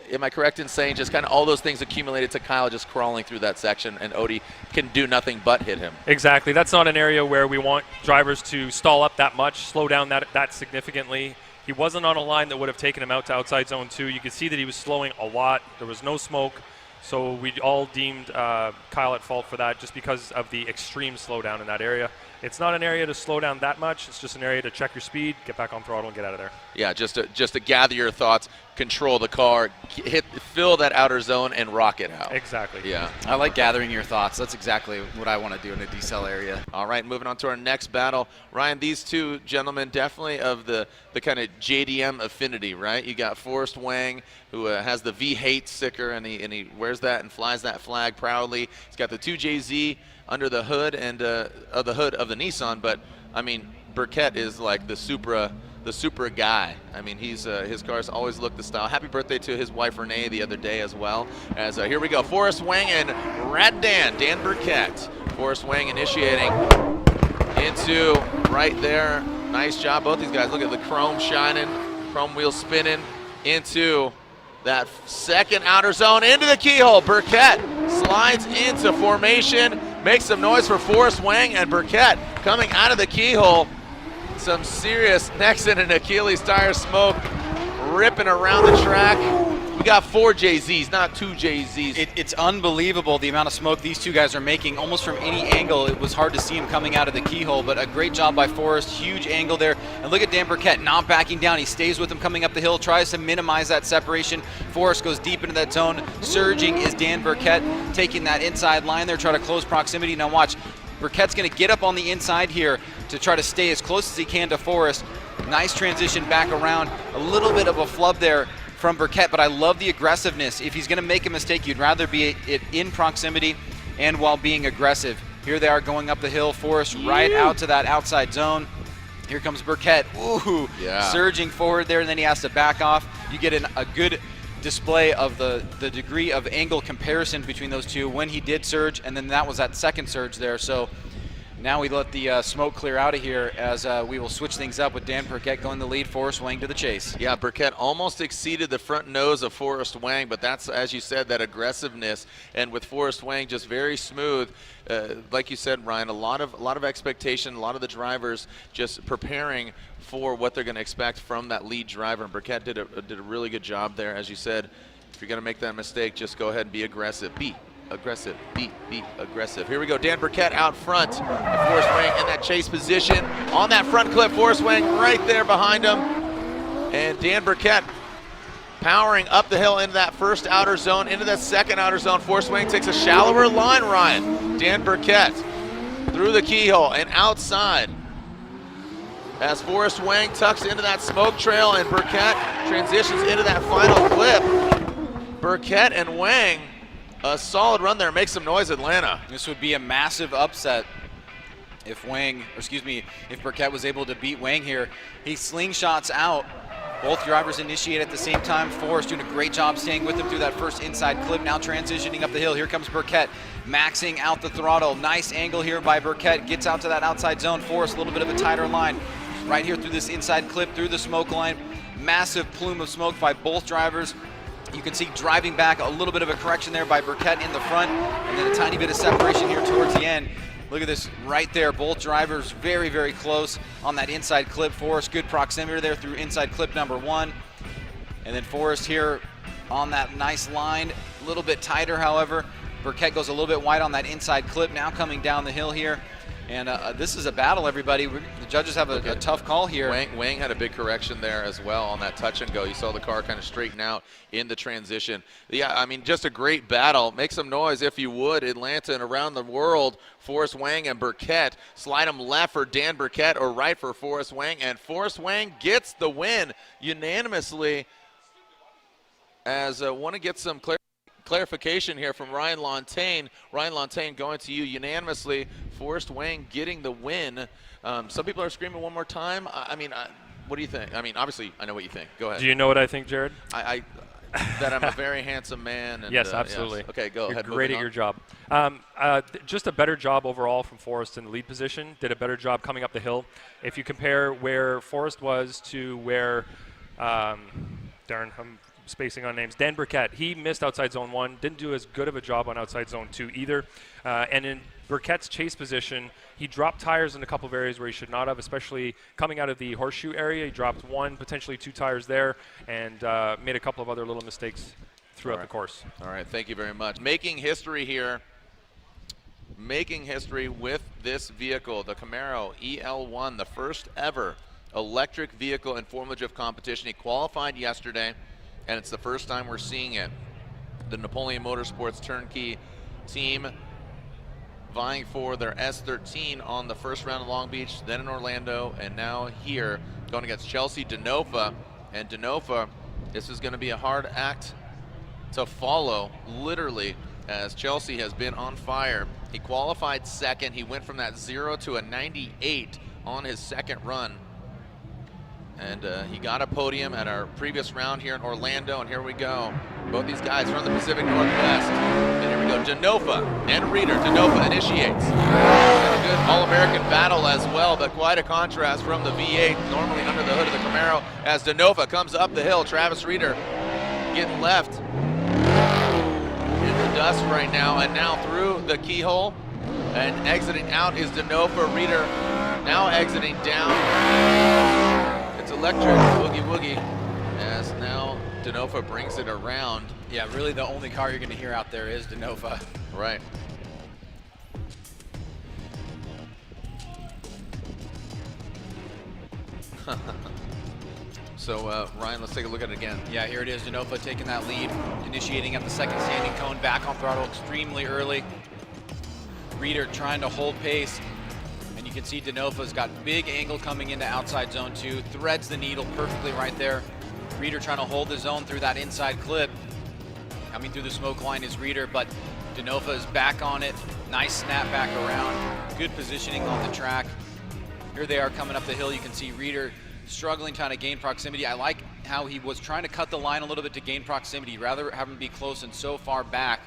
am I correct in saying just kind of all those things accumulated to Kyle just crawling through that section, and Odie can do nothing but hit him? Exactly. That's not an area where we want drivers to stall up that much, slow down that significantly. He wasn't on a line that would have taken him out to outside zone 2. You could see that he was slowing a lot. There was no smoke. So we all deemed Kyle at fault for that just because of the extreme slowdown in that area. It's not an area to slow down that much. It's just an area to check your speed, get back on throttle, and get out of there. Yeah, just to gather your thoughts, control the car, fill that outer zone, and rock it out. Exactly. Yeah. I like gathering your thoughts. That's exactly what I want to do in a decel area. All right, moving on to our next battle. Ryan, these 2 gentlemen definitely of the kind of JDM affinity, right? You got Forrest Wang, who has the V-Hate sticker, and he wears that and flies that flag proudly. He's got the 2JZ under the hood and of the hood of the Nissan, but I mean, Burkett is like the Supra guy. I mean, his cars always look the style. Happy birthday to his wife Renee the other day as well. As here we go, Forrest Wang and Dan Burkett. Forrest Wang initiating into right there. Nice job, both these guys. Look at the chrome shining, chrome wheels spinning into that second outer zone, into the keyhole. Burkett slides into formation, makes some noise for Forrest Wang, and Burkett coming out of the keyhole. Some serious Nexon and Achilles tire smoke ripping around the track. We got 4 JZs, not 2 JZs. It's unbelievable the amount of smoke these 2 guys are making. Almost from any angle, it was hard to see him coming out of the keyhole, but a great job by Forrest. Huge angle there. And look at Dan Burkett not backing down. He stays with him coming up the hill, tries to minimize that separation. Forrest goes deep into that zone. Surging is Dan Burkett, taking that inside line there, try to close proximity. Now watch, Burkett's going to get up on the inside here to try to stay as close as he can to Forrest. Nice transition back around. A little bit of a flub there from Burkett, but I love the aggressiveness. If he's going to make a mistake, you'd rather be it in proximity and while being aggressive. Here they are going up the hill. Forrest right out to that outside zone. Here comes Burkett. Ooh, yeah. Surging forward there, and then he has to back off. You get a good display of the degree of angle comparison between those 2 when he did surge, and then that was that second surge there. So Now we let the smoke clear out of here as we will switch things up with Dan Burkett going the lead, Forrest Wang to the chase. Yeah, Burkett almost exceeded the front nose of Forrest Wang, but that's, as you said, that aggressiveness. And with Forrest Wang just very smooth, like you said, Ryan, a lot of expectation, a lot of the drivers just preparing for what they're going to expect from that lead driver. And Burkett did a really good job there. As you said, if you're going to make that mistake, just go ahead and be aggressive. Be aggressive, be aggressive. Here we go, Dan Burkett out front, and Forrest Wang in that chase position. On that front clip, Forrest Wang right there behind him. And Dan Burkett powering up the hill into that first outer zone, into that second outer zone. Forrest Wang takes a shallower line, Ryan. Dan Burkett through the keyhole and outside. As Forrest Wang tucks into that smoke trail and Burkett transitions into that final clip. Burkett and Wang, a solid run there. Make some noise, Atlanta. This would be a massive upset if if Burkett was able to beat Wang here. He slingshots out. Both drivers initiate at the same time. Forrest doing a great job staying with him through that first inside clip. Now transitioning up the hill. Here comes Burkett, maxing out the throttle. Nice angle here by Burkett. Gets out to that outside zone. Forrest, a little bit of a tighter line. Right here through this inside clip, through the smoke line. Massive plume of smoke by both drivers. You can see driving back, a little bit of a correction there by Burkett in the front, and then a tiny bit of separation here towards the end. Look at this right there. Both drivers very, very close on that inside clip. Forrest, good proximity there through inside clip number 1. And then Forrest here on that nice line, a little bit tighter, however. Burkett goes a little bit wide on that inside clip, now coming down the hill here. And this is a battle, everybody. The judges have a tough call here. Wang had a big correction there as well on that touch and go. You saw the car kind of straighten out in the transition. Yeah, I mean, just a great battle. Make some noise if you would, Atlanta and around the world. Forrest Wang and Burkett. Slide them left for Dan Burkett or right for Forrest Wang. And Forrest Wang gets the win unanimously. As I want to get some clarification here from Ryan Lontaine. Ryan Lontaine going to you unanimously. Forrest Wang getting the win. Some people are screaming one more time. I mean, what do you think? I mean, obviously, I know what you think. Go ahead. Do you know what I think, Jared? That I'm a very handsome man. And, yes, absolutely. Yes. Okay, go ahead. You're great at your job. Just a better job overall from Forrest in the lead position. Did a better job coming up the hill. If you compare where Forrest was to where, darn, I'm spacing on names. Dan Burkett, he missed outside zone 1, didn't do as good of a job on outside zone 2 either. And in Burkett's chase position, he dropped tires in a couple of areas where he should not have, especially coming out of the horseshoe area. He dropped 1, potentially 2 tires there, and made a couple of other little mistakes throughout the course. All right, thank you very much. Making history here. Making history with this vehicle, the Camaro EL1, the first ever electric vehicle in Formula Drift competition. He qualified yesterday, and it's the first time we're seeing it. The Napoleon Motorsports turnkey team vying for their S13 on the first round in Long Beach, then in Orlando, and now here going against Chelsea DeNofa. And DeNofa, this is going to be a hard act to follow, literally, as Chelsea has been on fire. He qualified second. He went from that 0 to a 98 on his second run. And he got a podium at our previous round here in Orlando, and here we go. Both these guys from the Pacific Northwest. And here we go, DeNofa and Reeder. DeNofa initiates. And a good All-American battle as well, but quite a contrast from the V8, normally under the hood of the Camaro, as DeNofa comes up the hill. Travis Reeder getting left in the dust right now, and now through the keyhole, and exiting out is DeNofa. Reeder now exiting down. Electric Woogie Woogie, as now DeNofa brings it around. Yeah, really the only car you're going to hear out there is DeNofa. Right. So Ryan, let's take a look at it again. Yeah, here it is, DeNofa taking that lead, initiating at the second standing cone, back on throttle extremely early. Reeder trying to hold pace. You can see DeNofa's got big angle coming into outside zone 2, threads the needle perfectly right there. Reeder trying to hold his own through that inside clip. Coming through the smoke line is Reeder, but DeNofa is back on it. Nice snap back around. Good positioning on the track. Here they are coming up the hill. You can see Reeder struggling trying to gain proximity. I like how he was trying to cut the line a little bit to gain proximity, rather have him be close and so far back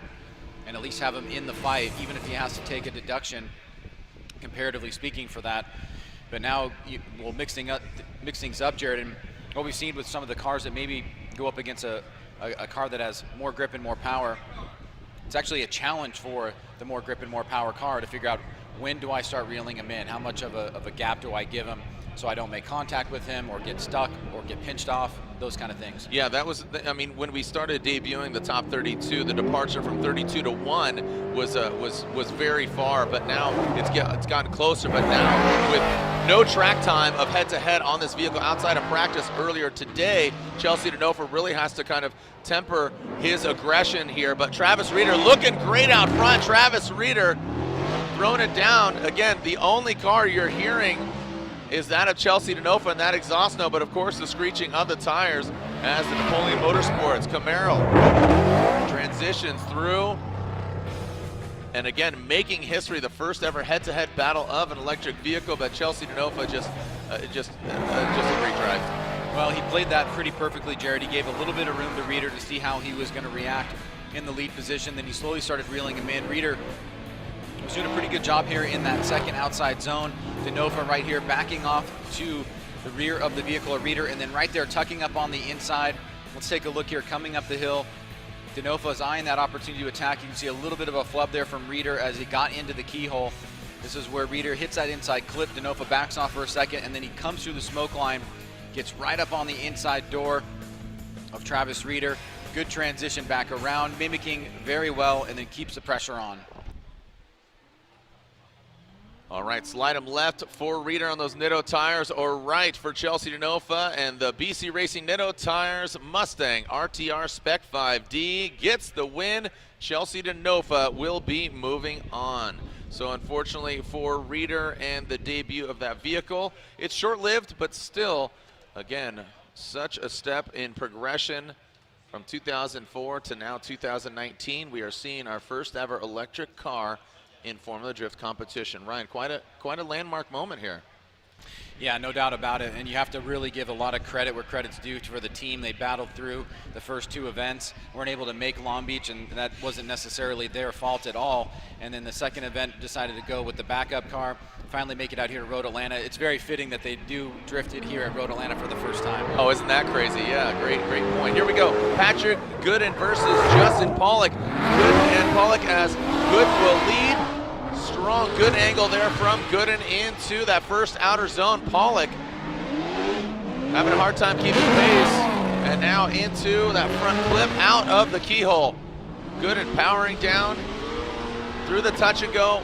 and at least have him in the fight, even if he has to take a deduction. comparatively speaking, for that. But now, we'll mix things up, Jared, and what we've seen with some of the cars that maybe go up against a car that has more grip and more power, it's actually a challenge for the more grip and more power car to figure out, when do I start reeling him in? How much of a gap do I give him so I don't make contact with him or get stuck or get pinched off, those kind of things. Yeah, that was, I mean, when we started debuting the top 32, the departure from 32 to 1 was very far, but now it's gotten closer. But now, with no track time of head-to-head on this vehicle outside of practice earlier today, Chelsea DeNofa really has to kind of temper his aggression here. But Travis Reeder looking great out front. Travis Reeder throwing it down. Again, the only car you're hearing is that of Chelsea DeNofa and that exhaust note, but of course the screeching of the tires as the Napoleon Motorsports Camaro transitions through. And again, making history, the first ever head-to-head battle of an electric vehicle, but Chelsea DeNofa just a great drive. Well, he played that pretty perfectly, Jared. He gave a little bit of room to Reeder to see how he was going to react in the lead position. Then he slowly started reeling him in. Reeder was doing a pretty good job here in that second outside zone. DeNofa right here backing off to the rear of the vehicle of Reeder, and then right there tucking up on the inside. Let's take a look here coming up the hill. DeNofa is eyeing that opportunity to attack. You can see a little bit of a flub there from Reeder as he got into the keyhole. This is where Reeder hits that inside clip. DeNofa backs off for a second, and then he comes through the smoke line, gets right up on the inside door of Travis Reeder. Good transition back around, mimicking very well, and then keeps the pressure on. All right, slide him left for Reeder on those Nitto tires, or right for Chelsea DeNofa, and the BC Racing Nitto tires Mustang RTR Spec 5D gets the win. Chelsea DeNofa will be moving on. So unfortunately for Reeder and the debut of that vehicle, it's short-lived, but still, again, such a step in progression from 2004 to now 2019. We are seeing our first ever electric car in Formula Drift competition. Ryan, quite a landmark moment here. Yeah, no doubt about it, and you have to really give a lot of credit where credit's due for the team. They battled through the first two events, weren't able to make Long Beach, and that wasn't necessarily their fault at all. And then the second event decided to go with the backup car, finally make it out here to Road Atlanta. It's very fitting that they do drift it here at Road Atlanta for the first time. Oh, isn't that crazy? Yeah, great point. Here we go. Patrick Goodin versus Justin Pawlak. Goodin and Pawlak as Goodin will lead. Strong, good angle there from Goodin into that first outer zone. Pawlak having a hard time keeping pace, and now into that front clip out of the keyhole. Goodin powering down through the touch and go.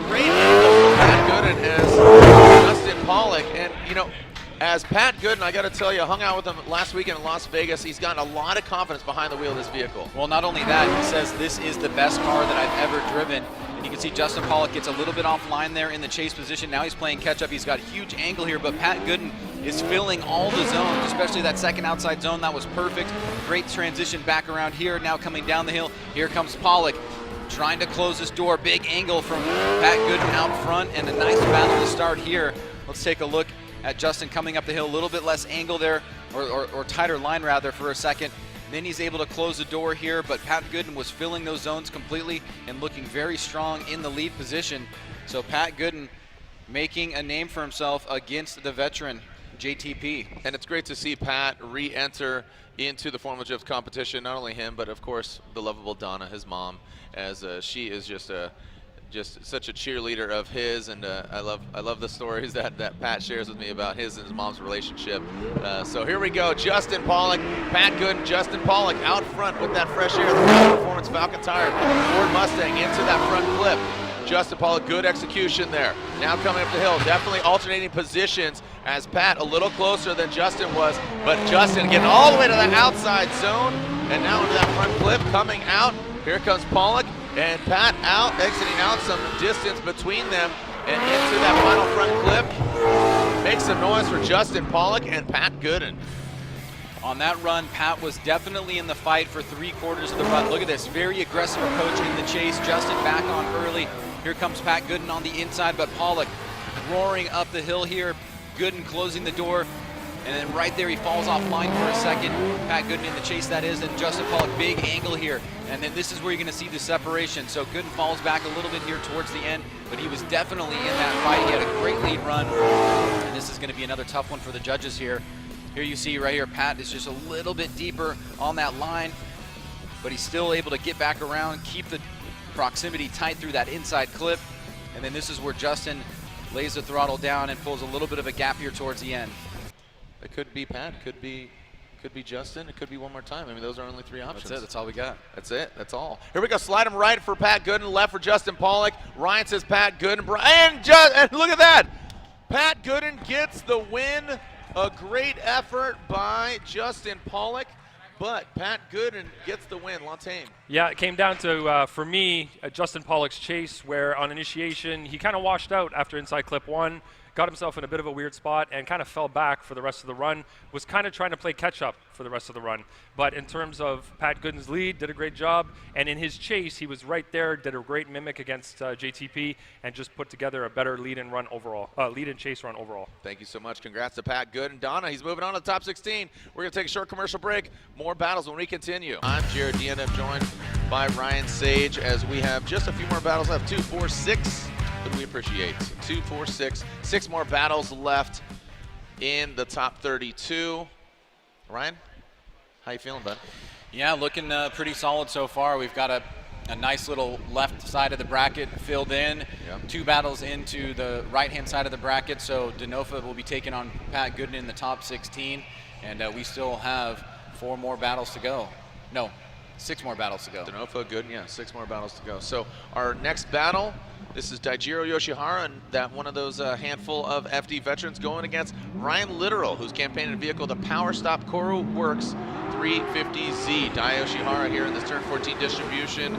Great angle from Pat Goodin as Justin Pawlak. And you know, as Pat Goodin, I got to tell you, I hung out with him last weekend in Las Vegas. He's gotten a lot of confidence behind the wheel of this vehicle. Well, not only that, he says this is the best car that I've ever driven. And you can see Justin Pawlak gets a little bit offline there in the chase position. Now he's playing catch up. He's got a huge angle here, but Pat Goodin is filling all the zones, especially that second outside zone. That was perfect. Great transition back around here. Now coming down the hill. Here comes Pawlak trying to close this door. Big angle from Pat Goodin out front, and a nice battle to start here. Let's take a look at Justin coming up the hill. A little bit less angle there, or tighter line rather, for a second. Then he's able to close the door here, but Pat Goodin was filling those zones completely and looking very strong in the lead position. So Pat Goodin making a name for himself against the veteran JTP. And it's great to see Pat re-enter into the Formula Drift competition. Not only him, but of course the lovable Donna, his mom, as she is just such a cheerleader of his, and I love the stories that Pat shares with me about his and his mom's relationship. So here we go, Justin Pawlak, Pat Goodin, Justin Pawlak out front with that fresh air, the Performance Falcon tire, Ford Mustang into that front clip. Justin Pawlak, good execution there. Now coming up the hill, definitely alternating positions as Pat a little closer than Justin was, but Justin getting all the way to the outside zone, and now into that front clip, coming out. Here comes Pawlak. And Pat out, exiting out, some distance between them, and into that final front clip. Makes some noise for Justin Pawlak and Pat Goodin. On that run, Pat was definitely in the fight for 3/4 of the run. Look at this, very aggressive approach in the chase. Justin back on early. Here comes Pat Goodin on the inside, but Pawlak roaring up the hill here. Goodin closing the door. and then right there he falls offline for a second. Pat Goodin in the chase, that is, and Justin Pawlak, big angle here. And then this is where you're going to see the separation. So Goodin falls back a little bit here towards the end, but he was definitely in that fight. He had a great lead run, and this is going to be another tough one for the judges here. Here you see right here, Pat is just a little bit deeper on that line, but he's still able to get back around, keep the proximity tight through that inside clip. And then this is where Justin lays the throttle down and pulls a little bit of a gap here towards the end. It could be Pat, could be Justin, it could be one more time. I mean, those are only 3 options. That's it, that's all we got. That's it, that's all. Here we go, slide him right for Pat Goodin, left for Justin Pawlak. Ryan says Pat Goodin, and look at that! Pat Goodin gets the win. A great effort by Justin Pawlak, but Pat Goodin gets the win. Lantane. Yeah, it came down to, for me, Justin Pawlak's chase, where on initiation, he kind of washed out after inside clip 1, got himself in a bit of a weird spot, and kind of fell back for the rest of the run, was kind of trying to play catch-up for the rest of the run. But in terms of Pat Goodin's lead, did a great job, and in his chase, he was right there, did a great mimic against JTP, and just put together a better lead and run overall, lead and chase run overall. Thank you so much. Congrats to Pat Goodin. Donna, he's moving on to the top 16. We're going to take a short commercial break. More battles when we continue. I'm Jared Deane. I'm joined by Ryan Sage as we have just a few more battles left. 2, 4, 6. That we appreciate. 2, 4, 6. 6 more battles left in the top 32. Ryan, how you feeling, bud? Yeah, looking pretty solid so far. We've got a nice little left side of the bracket filled in. Yep. 2 battles into the right-hand side of the bracket. So DeNofa will be taking on Pat Goodin in the top 16. And we still have 4 more battles to go. No, 6 more battles to go. DeNofa, Goodin, yeah, 6 more battles to go. So our next battle, this is Daijiro Yoshihara, and that one of those handful of FD veterans going against Ryan Litteral, who's campaigning a vehicle, the Power Stop Koru Works 350Z. Yoshihara here in this turn 14 distribution.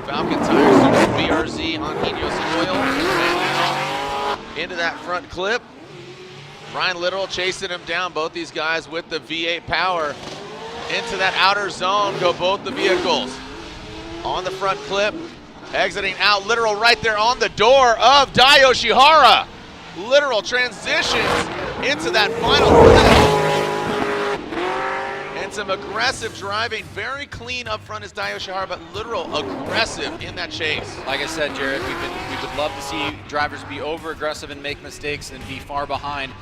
Falcon tires, BRZ on Hughes oil. And into that front clip. Ryan Litteral chasing him down. Both these guys with the V8 power. Into that outer zone go both the vehicles. On the front clip. Exiting out, Litteral right there on the door of Yoshihara. Litteral transitions into that final and some aggressive driving. Very clean up front is Yoshihara, but Litteral aggressive in that chase. Like I said, Jared, we would love to see drivers be over aggressive and make mistakes and be far behind.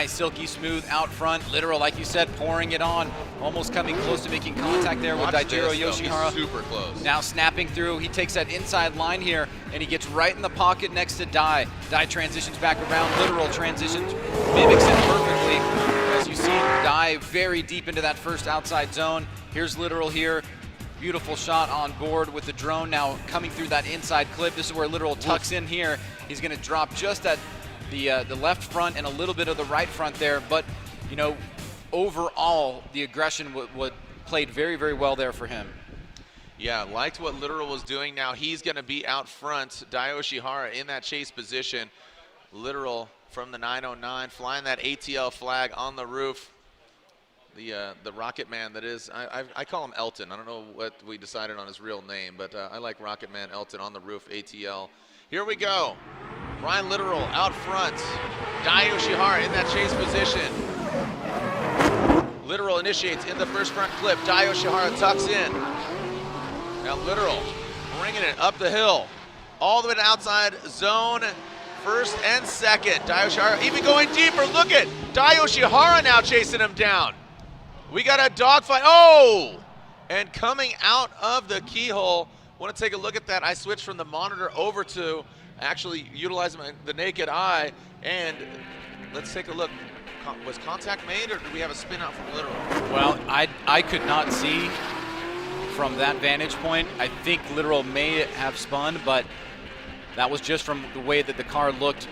Silky smooth out front. Litteral, like you said, pouring it on, almost coming close to making contact there with Daijiro Yoshihara. Super close. Now snapping through, he takes that inside line here, and he gets right in the pocket next to Dai. Dai transitions back around, Litteral transitions, mimics it perfectly. As you see, Dai very deep into that first outside zone. Here's Litteral here. Beautiful shot on board with the drone now coming through that inside clip. This is where Litteral tucks in here. He's going to drop just at the left front and a little bit of the right front there, but you know, overall the aggression played very, very well there for him. Yeah, liked what Litteral was doing. Now he's going to be out front. Yoshihara in that chase position. Litteral from the 909 flying that ATL flag on the roof. The Rocket Man that is, I call him Elton. I don't know what we decided on his real name, but I like Rocket Man Elton on the roof, ATL. Here we go. Ryan Litteral out front. Yoshihara in that chase position. Litteral initiates in the first front clip. Yoshihara tucks in. Now Litteral bringing it up the hill. All the way to outside zone. First and second. Yoshihara even going deeper. Look at Yoshihara now chasing him down. We got a dogfight. Oh! And coming out of the keyhole. Want to take a look at that. I switched from the monitor over to actually utilizing the naked eye. And let's take a look. Was contact made, or did we have a spin out from Litteral? Well, I could not see from that vantage point. I think Litteral may have spun, but that was just from the way that the car looked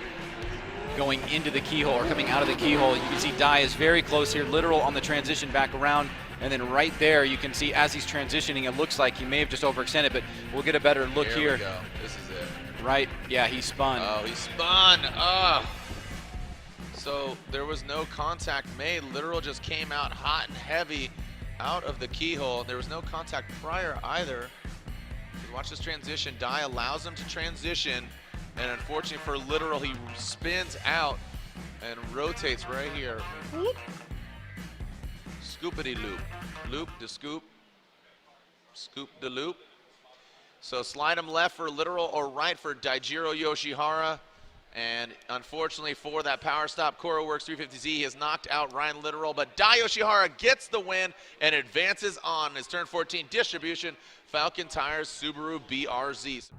going into the keyhole or coming out of the keyhole. You can see Dai is very close here. Litteral on the transition back around, and then right there you can see as he's transitioning, it looks like he may have just overextended, but we'll get a better look here. Here we go. This is it. Right, yeah, he spun. Oh, he spun. So there was no contact made. Litteral just came out hot and heavy out of the keyhole. There was no contact prior either. Watch this transition. Dai allows him to transition, and unfortunately for Litteral, he spins out and rotates right here. Whoop. Scoopity loop. Loop the scoop. Scoop the loop. So slide him left for Litteral or right for Daijiro Yoshihara. And unfortunately for that power stop, Koro Works 350Z, he has knocked out Ryan Litteral, but Dai Yoshihara gets the win and advances on his turn 14 distribution, Falcon Tires Subaru BRZ.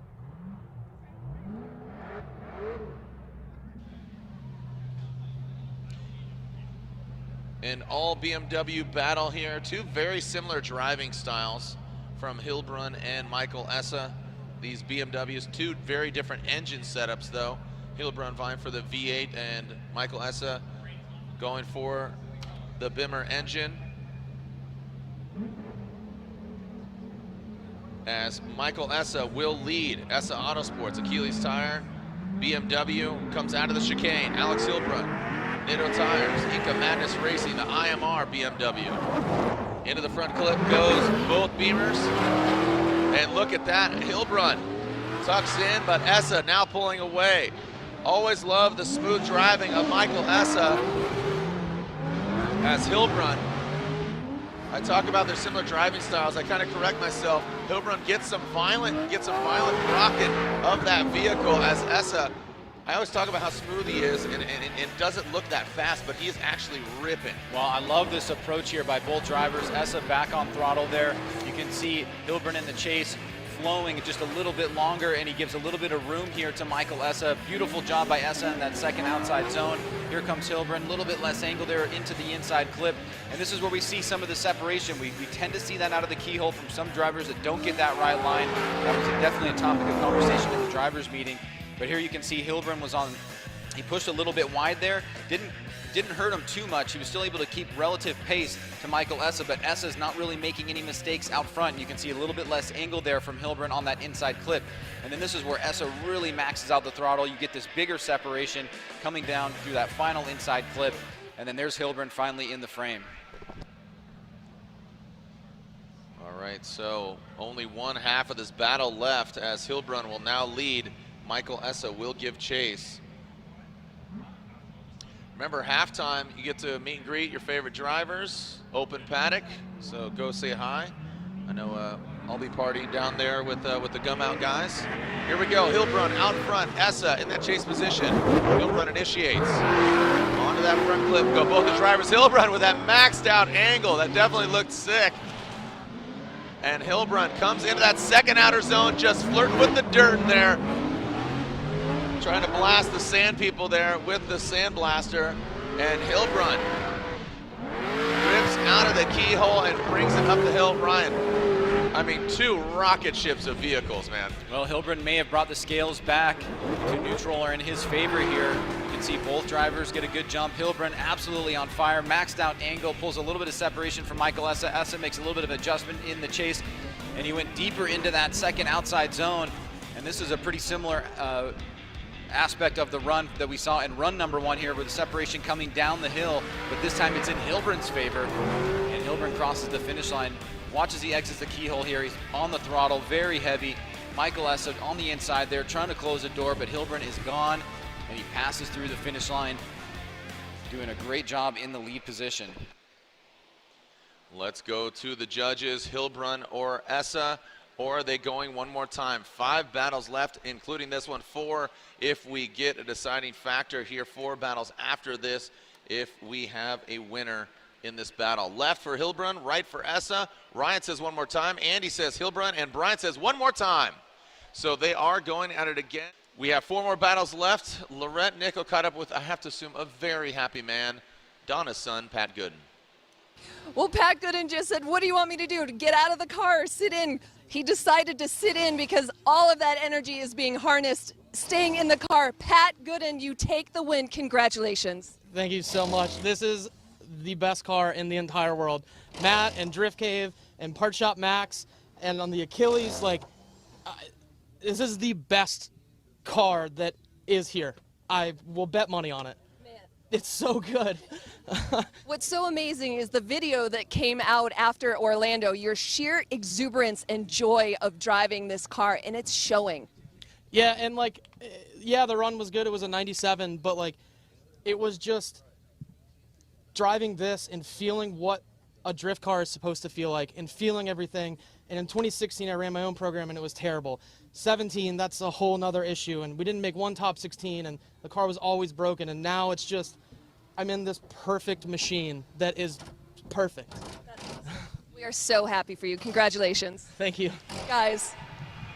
An all BMW battle here. Two very similar driving styles from Heilbrunn and Michael Essa. These BMWs, two very different engine setups though. Heilbrunn vying for the V8 and Michael Essa going for the Bimmer engine. As Michael Essa will lead Essa Autosports, Achilles tire, BMW comes out of the chicane, Alex Heilbrunn, Nitto Tires, Inca Madness Racing, the IMR BMW. Into the front clip goes both Beamers. And look at that, Heilbrunn tucks in, but Essa now pulling away. Always love the smooth driving of Michael Essa as Heilbrunn. I talk about their similar driving styles. I kind of correct myself. Heilbrunn gets some violent rocket of that vehicle as Essa. I always talk about how smooth he is and doesn't look that fast, but he is actually ripping. Well, I love this approach here by both drivers. Essa back on throttle there. You can see Heilbrunn in the chase, flowing just a little bit longer, and he gives a little bit of room here to Michael Essa. Beautiful job by Essa in that second outside zone. Here comes Heilbrunn, a little bit less angle there into the inside clip, and this is where we see some of the separation. We tend to see that out of the keyhole from some drivers that don't get that right line. That was definitely a topic of conversation at the drivers meeting, but here you can see Heilbrunn was on, he pushed a little bit wide there, didn't hurt him too much. He was still able to keep relative pace to Michael Essa, but Essa's not really making any mistakes out front. You can see a little bit less angle there from Heilbrunn on that inside clip. And then this is where Essa really maxes out the throttle. You get this bigger separation coming down through that final inside clip. And then there's Heilbrunn finally in the frame. All right, so only one half of this battle left as Heilbrunn will now lead. Michael Essa will give chase. Remember, halftime, you get to meet and greet your favorite drivers, open paddock, so go say hi. I know I'll be partying down there with the Gum Out guys. Here we go, Heilbrunn out front, Essa in that chase position. Heilbrunn initiates. Onto that front clip go both the drivers. Heilbrunn with that maxed out angle, that definitely looked sick. And Heilbrunn comes into that second outer zone, just flirting with the dirt there. Trying to blast the sand people there with the sand blaster, and Heilbrunn rips out of the keyhole and brings it up the hill. Ryan, I mean, two rocket ships of vehicles, man. Well, Heilbrunn may have brought the scales back to neutral or in his favor here. You can see both drivers get a good jump. Heilbrunn absolutely on fire, maxed out angle, pulls a little bit of separation from Michael Essa. Essa makes a little bit of adjustment in the chase, and he went deeper into that second outside zone. And this is a pretty similar aspect of the run that we saw in run number one here, with the separation coming down the hill, but this time it's in Heilbrunn's favor, and Heilbrunn crosses the finish line. Watch as he exits the keyhole here. He's on the throttle, very heavy. Michael Essa on the inside there, trying to close the door, but Heilbrunn is gone, and he passes through the finish line, doing a great job in the lead position. Let's go to the judges, Heilbrunn or Essa. Or are they going one more time? 5 battles left, including this one. 4 if we get a deciding factor here. 4 battles after this if we have a winner in this battle. Left for Heilbrunn, right for Essa. Ryan says one more time. Andy says Heilbrunn, and Brian says one more time. So they are going at it again. We have 4 more battles left. Lorette Nickel caught up with, I have to assume, a very happy man, Donna's son, Pat Goodin. Well, Pat Goodin just said, what do you want me to do? To get out of the car or sit in? He decided to sit in because all of that energy is being harnessed, staying in the car. Pat Goodin, you take the win. Congratulations. Thank you so much. This is the best car in the entire world. Matt and Drift Cave and Part Shop Max and on the Achilles, this is the best car that is here. I will bet money on it. Man. It's so good. What's so amazing is the video that came out after Orlando, your sheer exuberance and joy of driving this car, and it's showing. Yeah, and the run was good. It was a 97, but it was just driving this and feeling what a drift car is supposed to feel like, and feeling everything. And in 2016, I ran my own program, and it was terrible. 17, that's a whole nother issue, and we didn't make one top 16, and the car was always broken, and now it's just, I'm in this perfect machine that is perfect. We are so happy for you. Congratulations. Thank you. Guys.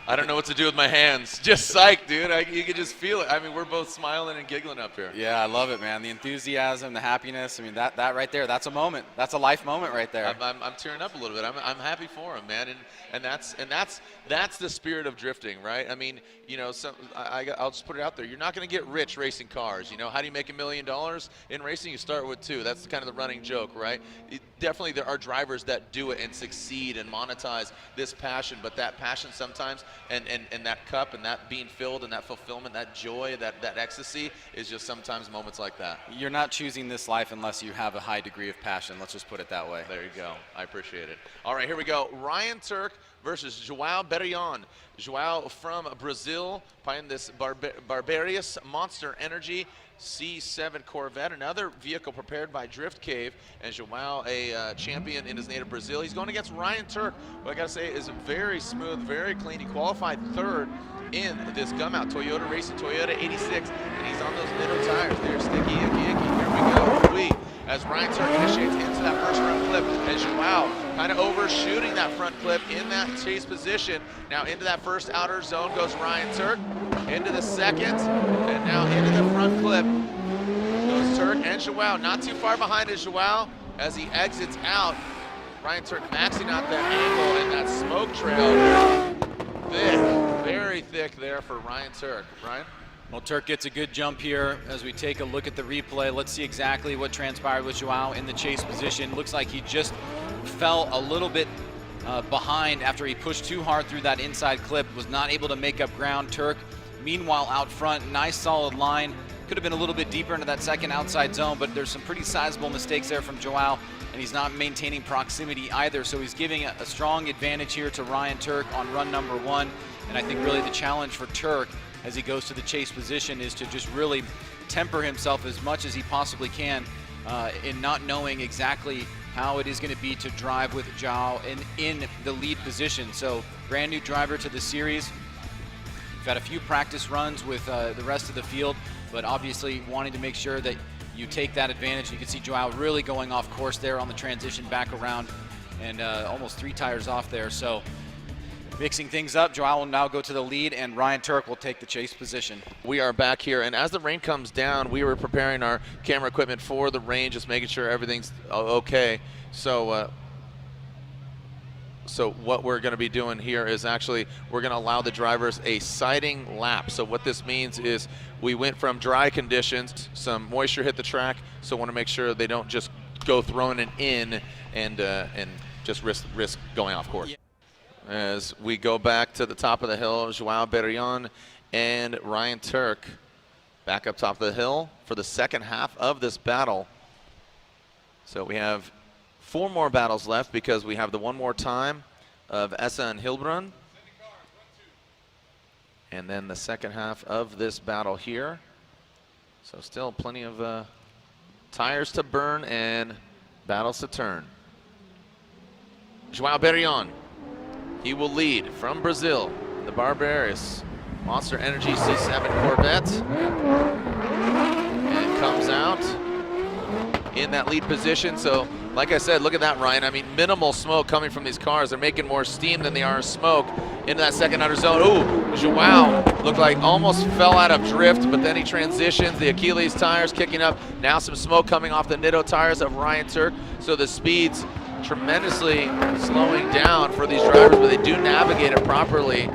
I don't know what to do with my hands. Just psyched, dude. You can just feel it. I mean, we're both smiling and giggling up here. Yeah, I love it, man. The enthusiasm, the happiness. I mean, that right there, that's a moment. That's a life moment right there. I'm tearing up a little bit. I'm happy for him, man. And that's the spirit of drifting, right? I mean, you know, I'll just put it out there. You're not going to get rich racing cars. You know, how do you make $1 million in racing? You start with 2. That's kind of the running joke, right? Definitely there are drivers that do it and succeed and monetize this passion, but that passion sometimes and that cup and that being filled and that fulfillment, that joy, that ecstasy is just sometimes moments like that. You're not choosing this life unless you have a high degree of passion. Let's just put it that way. There you go. I appreciate it. All right, here we go. Ryan Tuerck versus João Barion. João from Brazil, playing this Barbarious Monster Energy C7 Corvette, another vehicle prepared by Drift Cave, and João, a champion in his native Brazil. He's going against Ryan Tuerck, who I gotta say is very smooth, very clean. He qualified 3rd in this Gumout Toyota Racing Toyota 86, and he's on those middle tires. They're sticky, icky. Here we go. As Ryan Tuerck initiates into that first front flip, and João kind of overshooting that front flip in that chase position. Now into that first outer zone goes Ryan Tuerck, into the second, and now into the front flip goes Tuerck and João. Not too far behind is João as he exits out. Ryan Tuerck maxing out that angle and that smoke trail. Thick, very thick there for Ryan Tuerck. Ryan? Well, Tuerck gets a good jump here as we take a look at the replay. Let's see exactly what transpired with João in the chase position. Looks like he just fell a little bit behind after he pushed too hard through that inside clip, was not able to make up ground. Tuerck, meanwhile, out front, nice solid line. Could have been a little bit deeper into that second outside zone, but there's some pretty sizable mistakes there from João, and he's not maintaining proximity either, so he's giving a strong advantage here to Ryan Tuerck on run number 1. And I think really the challenge for Tuerck as he goes to the chase position is to just really temper himself as much as he possibly can in not knowing exactly how it is going to be to drive with João in the lead position. So brand new driver to the series. We've had a few practice runs with the rest of the field, but obviously wanting to make sure that you take that advantage. You can see João really going off course there on the transition back around, and almost 3 tires off there. So mixing things up, João will now go to the lead, and Ryan Tuerck will take the chase position. We are back here, and as the rain comes down, we were preparing our camera equipment for the rain, just making sure everything's okay. So what we're going to be doing here is actually we're going to allow the drivers a sighting lap. So what this means is we went from dry conditions, some moisture hit the track, so want to make sure they don't just go throwing it in and just risk going off course. Yeah. As we go back to the top of the hill, João Barion and Ryan Tuerck back up top of the hill for the second half of this battle. So we have 4 more battles left because we have the one more time of Essa and Heilbrunn. And then the second half of this battle here. So still plenty of tires to burn and battles to turn. João Barion. He will lead from Brazil, the Barbarious Monster Energy C7 Corvette, and comes out in that lead position. So, like I said, look at that, Ryan. I mean, minimal smoke coming from these cars. They're making more steam than they are smoke into that second outer zone. Ooh, João looked like almost fell out of drift, but then he transitions. The Achilles tires kicking up. Now some smoke coming off the Nitto tires of Ryan Tuerck. So the speeds tremendously slowing down for these drivers, but they do navigate it properly.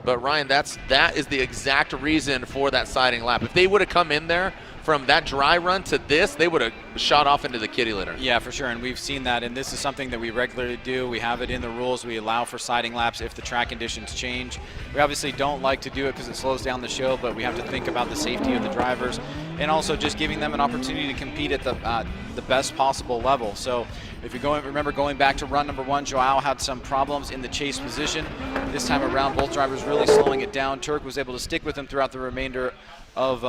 But Ryan, that is the exact reason for that siding lap. If they would have come in there from that dry run to this, they would have shot off into the kitty litter. Yeah, for sure, and we've seen that, and this is something that we regularly do. We have it in the rules. We allow for siding laps if the track conditions change. We obviously don't like to do it because it slows down the show, but we have to think about the safety of the drivers and also just giving them an opportunity to compete at the best possible level. So if you remember going back to run number 1, João had some problems in the chase position. This time around, both drivers really slowing it down. Tuerck was able to stick with him throughout the remainder of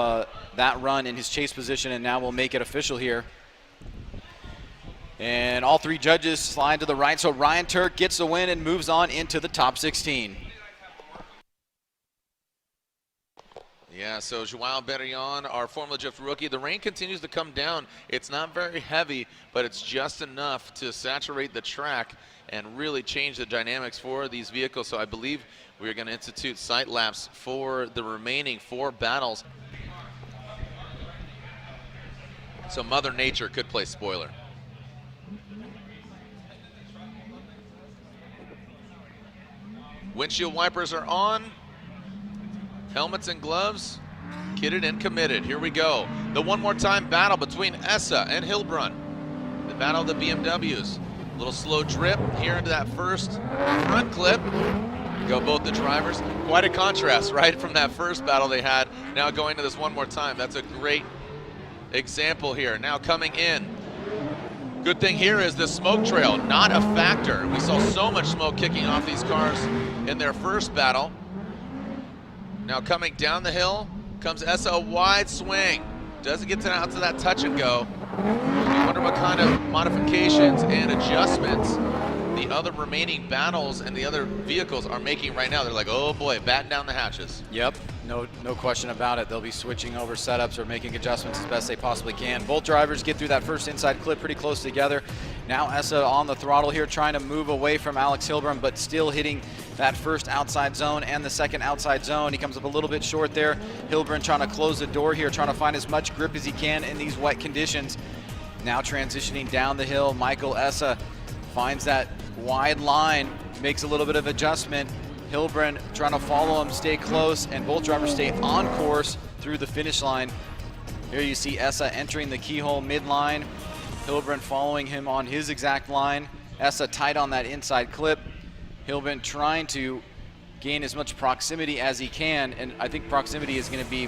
that run in his chase position, and now we'll make it official here. And all three judges slide to the right, so Ryan Tuerck gets the win and moves on into the top 16. Yeah, so João Barion, our Formula Drift rookie. The rain continues to come down. It's not very heavy, but it's just enough to saturate the track and really change the dynamics for these vehicles. So I believe we're going to institute sight laps for the remaining 4 battles. So Mother Nature could play spoiler. Windshield wipers are on. Helmets and gloves, kitted and committed. Here we go. The one more time battle between Essa and Heilbrunn. The battle of the BMWs. A little slow drip here into that first front clip. Go both the drivers. Quite a contrast, right, from that first battle they had. Now going to this one more time. That's a great example here. Now coming in. Good thing here is the smoke trail, not a factor. We saw so much smoke kicking off these cars in their first battle. Now coming down the hill comes Essa, a wide swing. Doesn't get out to that touch and go. I wonder what kind of modifications and adjustments the other remaining battles and the other vehicles are making right now. They're like, oh boy, batten down the hatches. Yep, no question about it. They'll be switching over setups or making adjustments as best they possibly can. Both drivers get through that first inside clip pretty close together. Now Essa on the throttle here, trying to move away from Alex Heilbrunn, but still hitting that first outside zone and the second outside zone. He comes up a little bit short there. Heilbrunn trying to close the door here, trying to find as much grip as he can in these wet conditions. Now transitioning down the hill, Michael Essa finds that wide line, makes a little bit of adjustment. Heilbrunn trying to follow him, stay close, and both drivers stay on course through the finish line. Here you see Essa entering the keyhole midline. Heilbrunn following him on his exact line. Essa tight on that inside clip. Heilbrunn trying to gain as much proximity as he can, and I think proximity is going to be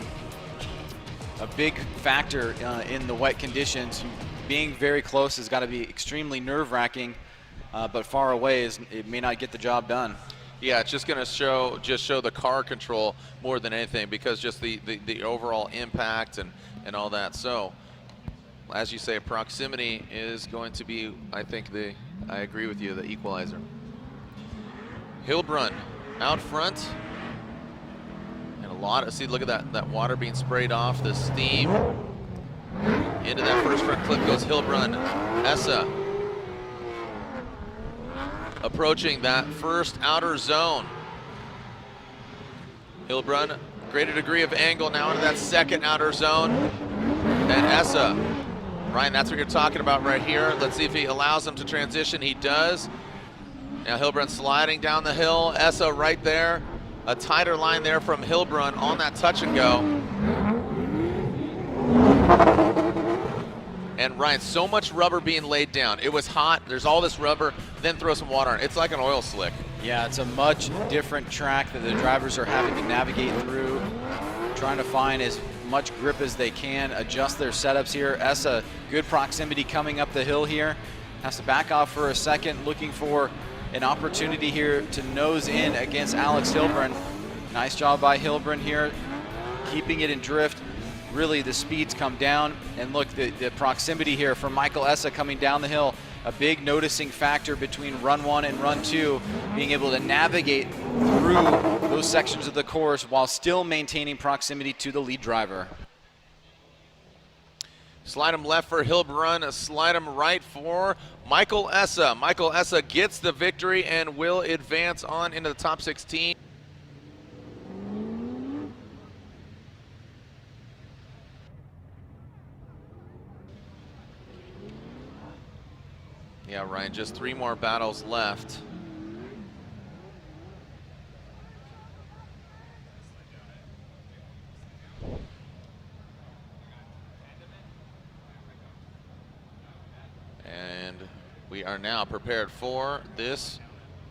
a big factor in the wet conditions. Being very close has got to be extremely nerve-wracking, but far away it may not get the job done. Yeah, it's just going to show the car control more than anything, because just the overall impact and all that. So, as you say, proximity is going to be, I think, I agree with you, the equalizer. Heilbrunn out front, and a lot of, see, look at that water being sprayed off, the steam. Into that first front clip goes Heilbrunn. Essa approaching that first outer zone. Heilbrunn, greater degree of angle now into that second outer zone. And Essa, Ryan, that's what you're talking about right here. Let's see if he allows him to transition. He does. Now Heilbrunn sliding down the hill. Essa right there. A tighter line there from Heilbrunn on that touch and go. And Ryan, so much rubber being laid down. It was hot, there's all this rubber, then throw some water on it. It's like an oil slick. Yeah, it's a much different track that the drivers are having to navigate through, trying to find as much grip as they can, adjust their setups here. Essa, good proximity coming up the hill here. Has to back off for a second, looking for an opportunity here to nose in against Alex Heilbrunn. Nice job by Heilbrunn here, keeping it in drift. Really, the speeds come down, and look, the proximity here from Michael Essa coming down the hill, a big noticing factor between run 1 and run 2, being able to navigate through those sections of the course while still maintaining proximity to the lead driver. Slide him left for Heilbrunn, slide him right for Michael Essa. Michael Essa gets the victory and will advance on into the top 16. Yeah, Ryan, just 3 more battles left. And we are now prepared for this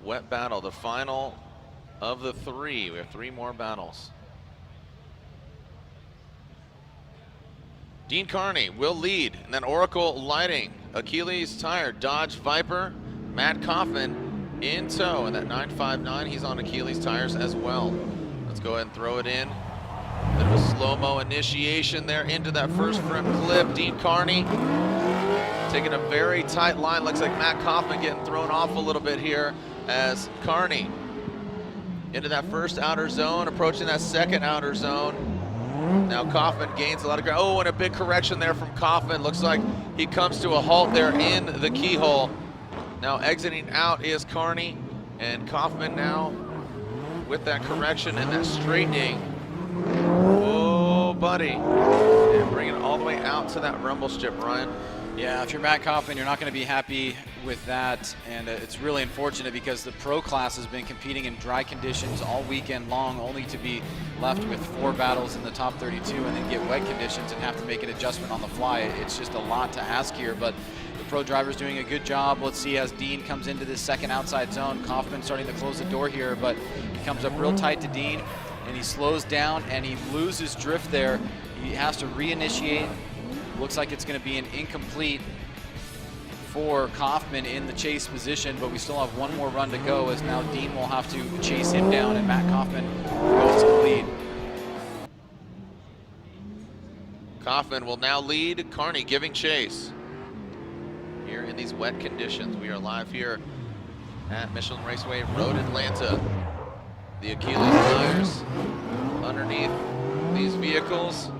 wet battle, the final of the 3. We have 3 more battles. Deane Kearney will lead, and then Oracle Lighting, Achilles Tire, Dodge Viper, Matt Coffman in tow, and that 959, he's on Achilles Tires as well. Let's go ahead and throw it in. Bit of a slow-mo initiation there into that first front clip. Deane Kearney taking a very tight line. Looks like Matt Coffman getting thrown off a little bit here as Kearney into that first outer zone, approaching that second outer zone. Now Coffman gains a lot of ground. Oh, and a big correction there from Coffman. Looks like he comes to a halt there in the keyhole. Now exiting out is Kearney, and Coffman now with that correction and that straightening. Oh, buddy. And bringing it all the way out to that rumble strip, Ryan. Yeah, if you're Matt Coffman, you're not going to be happy with that, and it's really unfortunate because the pro class has been competing in dry conditions all weekend long, only to be left with 4 battles in the top 32 and then get wet conditions and have to make an adjustment on the fly. It's just a lot to ask here, but the pro driver's doing a good job. Let's see as Deane comes into this second outside zone. Coffman starting to close the door here, but he comes up real tight to Deane, and he slows down and he loses drift there. He has to reinitiate. Looks like it's going to be an incomplete for Coffman in the chase position, but we still have one more run to go as now Deane will have to chase him down and Matt Coffman goes to the lead. Coffman will now lead, Kearney giving chase. Here in these wet conditions, we are live here at Michelin Raceway Road, Atlanta. The Achilles tires underneath these vehicles,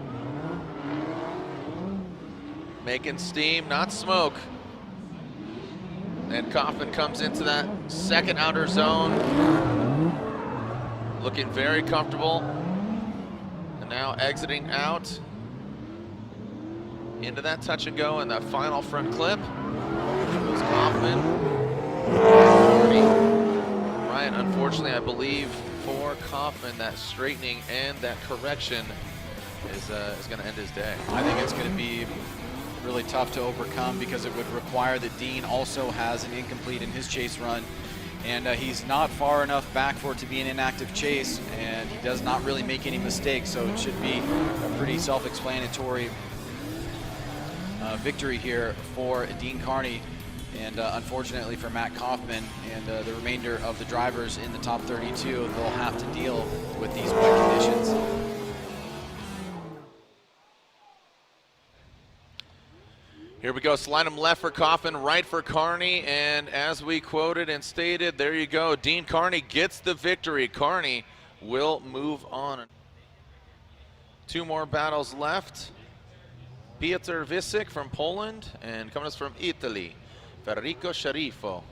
making steam, not smoke. And Coffman comes into that second outer zone, looking very comfortable. And now exiting out into that touch and go and that final front clip. There goes Coffman. Ryan, unfortunately, I believe for Coffman, that straightening and that correction is going to end his day. I think it's going to be really tough to overcome because it would require that Deane also has an incomplete in his chase run, and he's not far enough back for it to be an inactive chase, and he does not really make any mistakes, so it should be a pretty self-explanatory victory here for Deane Kearney, and unfortunately for Matt Coffman and the remainder of the drivers in the top 32, they'll have to deal with these wet conditions. Here we go, slide him left for Coffman, right for Kearney, and as we quoted and stated, there you go, Deane Kearney gets the victory. Kearney will move on. 2 more battles left. Piotr Wiecek from Poland, and coming us from Italy, Federico Sciarifo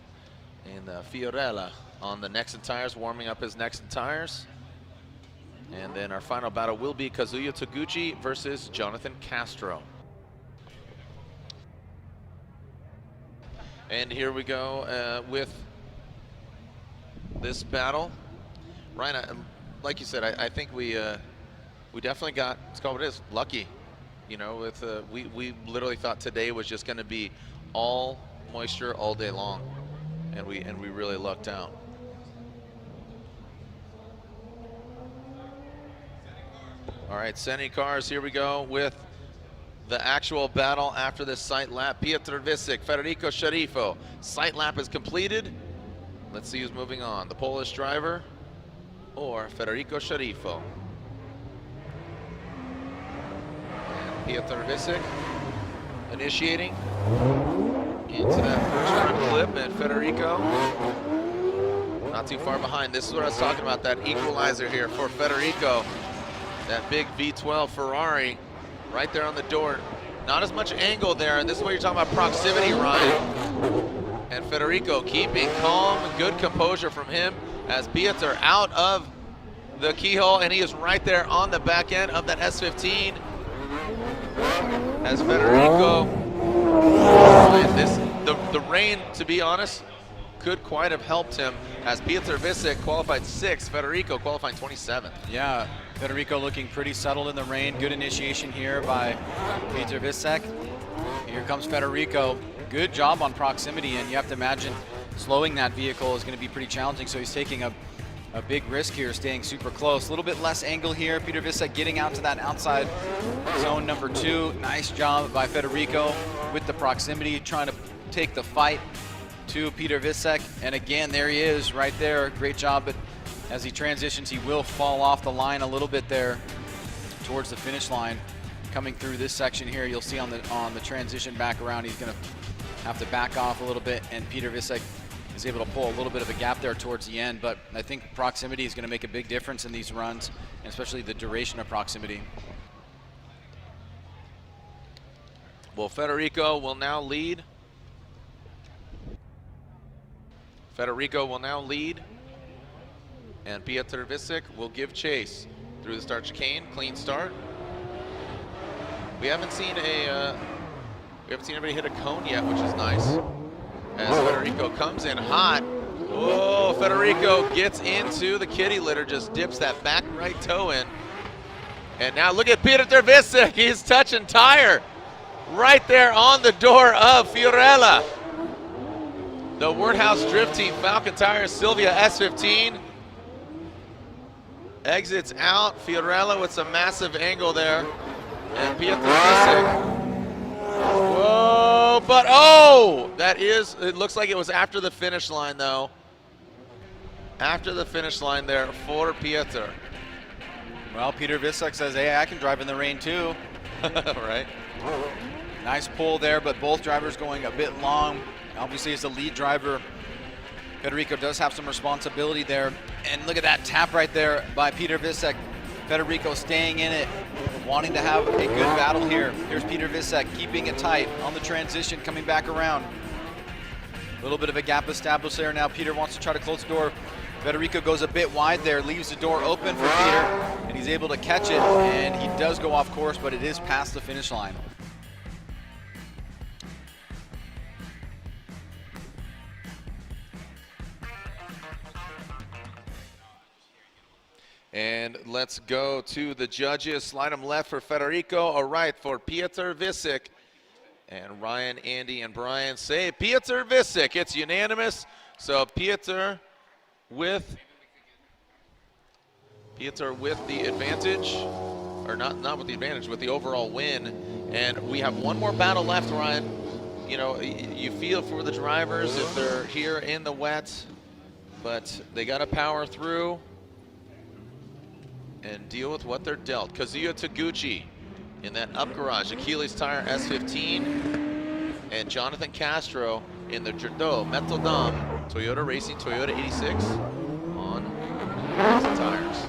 in the Fiorella on the Nexen tires, warming up his Nexen tires. And then our final battle will be Kazuya Taguchi versus Jonathan Castro. And here we go with this battle. Ryan, like you said, I think we definitely got, let's call it what it is, lucky. You know, with we literally thought today was just going to be all moisture all day long, and we really lucked out. All right, sending cars. Here we go with the actual battle after this sight lap. Piotr Wiecek, Federico Sciarifo. Sight lap is completed. Let's see who's moving on, the Polish driver or Federico Sciarifo. And Piotr Wiecek initiating into that first clip, and Federico not too far behind. This is what I was talking about, that equalizer here for Federico. That big V12 Ferrari right there on the door. Not as much angle there, and this is what you're talking about, proximity, Ryan. And Federico keeping calm, good composure from him as Piotr out of the keyhole, and he is right there on the back end of that S15. As Federico, the rain, to be honest, could quite have helped him as Piotr Wiecek qualified 6th, Federico qualifying 27th. Yeah, Federico looking pretty settled in the rain. Good initiation here by Piotr Wiecek. Here comes Federico. Good job on proximity, and you have to imagine slowing that vehicle is going to be pretty challenging, so he's taking a big risk here, staying super close. A little bit less angle here. Piotr Wiecek getting out to that outside zone number 2. Nice job by Federico with the proximity, trying to take the fight to Piotr Wiecek, and again, there he is right there. Great job, but as he transitions, he will fall off the line a little bit there towards the finish line. coming through this section here. You'll see on the transition back around, he's going to have to back off a little bit, and Peter Wiecek is able to pull a little bit of a gap there towards the end. But I think proximity is going to make a big difference in these runs, and especially the duration of proximity. Well, Federico will now lead. And Peter Wiecek will give chase through the start chicane. Clean start. We haven't seen anybody hit a cone yet, which is nice. As Federico comes in hot. Whoa, Federico gets into the kitty litter, just dips that back right toe in. And now look at Peter Wiecek. He's touching tire right there on the door of Fiorella. The Wordhouse Drift Team, Falcon Tires, Silvia S15. Exits out, Fiorella with some massive angle there. And Peter Wiecek. Whoa, but oh! It looks like it was after the finish line though. After the finish line there for Peter. Well, Peter Wiecek says, hey, I can drive in the rain too. Right. Nice pull there, but both drivers going a bit long. Obviously, as the lead driver, Federico does have some responsibility there. And look at that tap right there by Peter Wiecek. Federico staying in it, wanting to have a good battle here. Here's Peter Wiecek keeping it tight on the transition, coming back around. A little bit of a gap established there. Now Peter wants to try to close the door. Federico goes a bit wide there, leaves the door open for Peter, and he's able to catch it, and he does go off course, but it is past the finish line. And let's go to the judges. Slide them left for Federico, or right for Peter Wiecek. And Ryan, Andy, and Brian say Peter Wiecek. It's unanimous. So Peter with the advantage, or not with the advantage, with the overall win. And we have one more battle left, Ryan. You know, you feel for the drivers if they're here in the wet, but they got to power through and deal with what they're dealt. Kazuya Taguchi in that up garage, Achilles tire S15, and Jonathan Castro in the Jurdo Metal Dam Toyota Racing Toyota 86 on Racing tires.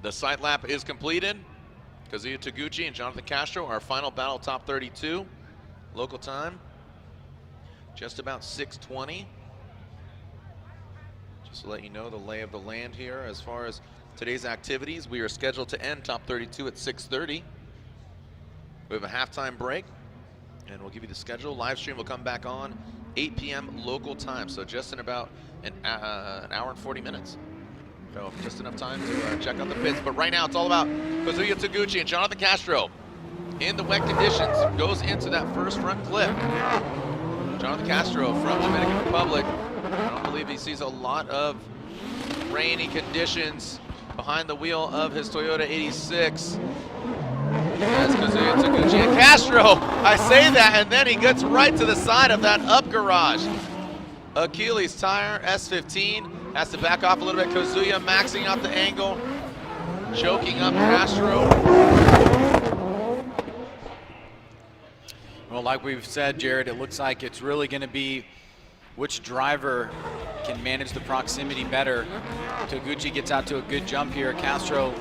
The side lap is completed. Kazuya Taguchi and Jonathan Castro, our final battle, top 32. Local time, just about 6:20. Just to let you know the lay of the land here as far as today's activities. We are scheduled to end top 32 at 6:30. We have a halftime break, and we'll give you the schedule. Live stream will come back on 8 p.m. local time, so just in about an hour and 40 minutes. So just enough time to check out the pits. But right now, it's all about Kazuya Taguchi and Jonathan Castro in the wet conditions. Goes into that first front clip. Jonathan Castro from Dominican Republic. I don't believe he sees a lot of rainy conditions behind the wheel of his Toyota 86. That's Kazuya Taguchi and Castro. I say that, and then he gets right to the side of that up garage. Achilles tire, S15. Has to back off a little bit. Kazuya maxing out the angle. Choking up Castro. Well, like we've said, Jared, it looks like it's really going to be which driver can manage the proximity better. Taguchi gets out to a good jump here. Castro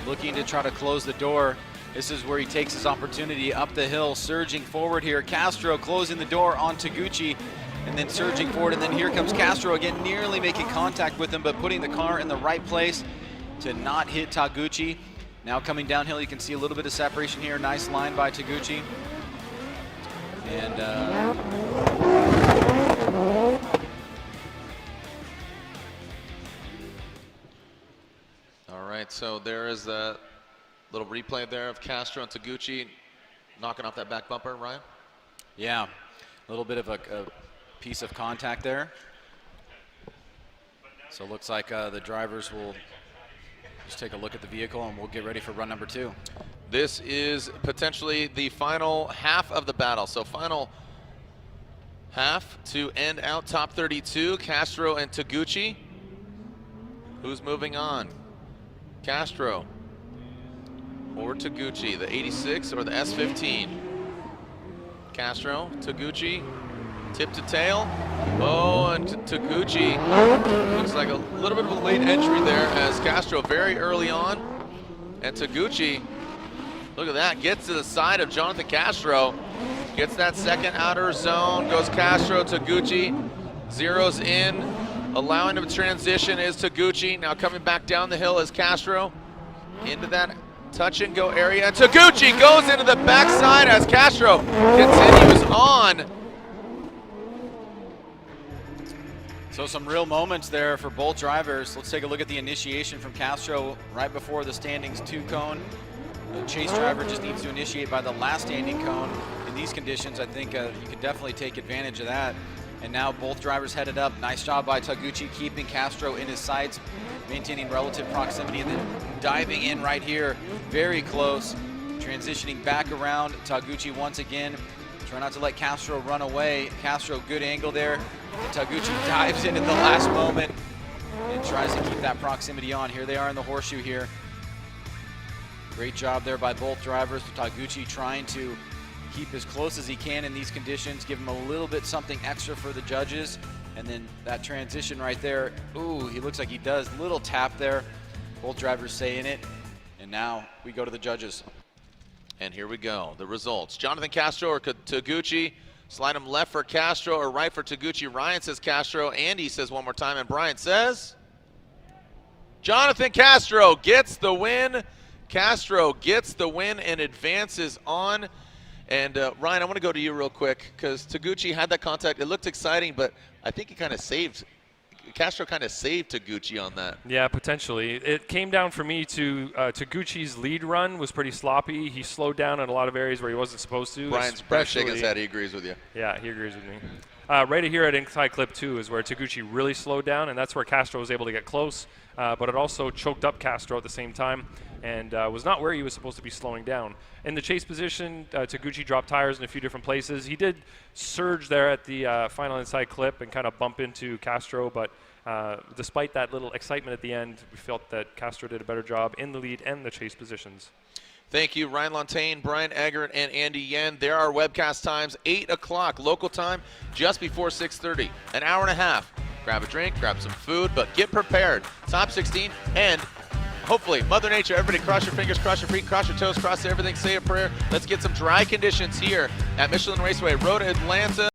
looking to try to close the door. This is where he takes his opportunity up the hill, surging forward here. Castro closing the door on Taguchi and then surging forward, and then here comes Castro again, nearly making contact with him, but putting the car in the right place to not hit Taguchi. Now coming downhill, you can see a little bit of separation here. Nice line by Taguchi. And all right, so there is a little replay there of Castro and Taguchi knocking off that back bumper, Ryan. yeah, a little bit of a piece of contact there. So it looks like the drivers will just take a look at the vehicle and we'll get ready for run number 2. This is potentially the final half of the battle. So final half to end out top 32, Castro and Taguchi. Who's moving on? Castro or Taguchi, the 86 or the S15? Castro, Taguchi, tip to tail. Oh, and Taguchi looks like a little bit of a late entry there as Castro very early on. And Taguchi, look at that, gets to the side of Jonathan Castro. Gets that second outer zone, goes Castro, Taguchi, zeroes in. Allowing him to transition is Taguchi. Now coming back down the hill is Castro. Into that touch and go area. Taguchi goes into the backside as Castro continues on. So some real moments there for both drivers. Let's take a look at the initiation from Castro right before the standings 2 cone. The chase driver just needs to initiate by the last standing cone. In these conditions, I think you can definitely take advantage of that. And now both drivers headed up. Nice job by Taguchi keeping Castro in his sights, maintaining relative proximity, and then diving in right here, very close. Transitioning back around, Taguchi once again. Try not to let Castro run away. Castro, good angle there. And Taguchi dives in at the last moment and tries to keep that proximity on. Here they are in the horseshoe here. Great job there by both drivers. Taguchi trying to keep as close as he can in these conditions, give him a little bit something extra for the judges. And then that transition right there, ooh, he looks like he does. Little tap there. Both drivers saying it. And now we go to the judges. And here we go, the results. Jonathan Castro or Taguchi. Slide him left for Castro or right for Taguchi. Ryan says Castro. Andy says one more time, and Brian says Jonathan Castro gets the win. Castro gets the win and advances on. And Ryan, I want to go to you real quick because Taguchi had that contact. It looked exciting, but I think he kind of saved. Castro kind of saved Taguchi on that. Yeah, potentially. It came down for me to Taguchi's lead run was pretty sloppy. He slowed down in a lot of areas where he wasn't supposed to. Brian's shaking his head. He agrees with you. Yeah, he agrees with me. Right here at inside clip 2 is where Taguchi really slowed down, and that's where Castro was able to get close. But it also choked up Castro at the same time and was not where he was supposed to be slowing down. In the chase position, Taguchi dropped tires in a few different places. He did surge there at the final inside clip and kind of bump into Castro, but despite that little excitement at the end, we felt that Castro did a better job in the lead and the chase positions. Thank you, Ryan Lontaine, Brian Eggert, and Andy Yen. There are webcast times, 8 o'clock local time, just before 6:30. An hour and a half. Grab a drink, grab some food, but get prepared. Top 16, and hopefully, Mother Nature, everybody cross your fingers, cross your feet, cross your toes, cross everything, say a prayer. Let's get some dry conditions here at Michelin Raceway, Road Atlanta.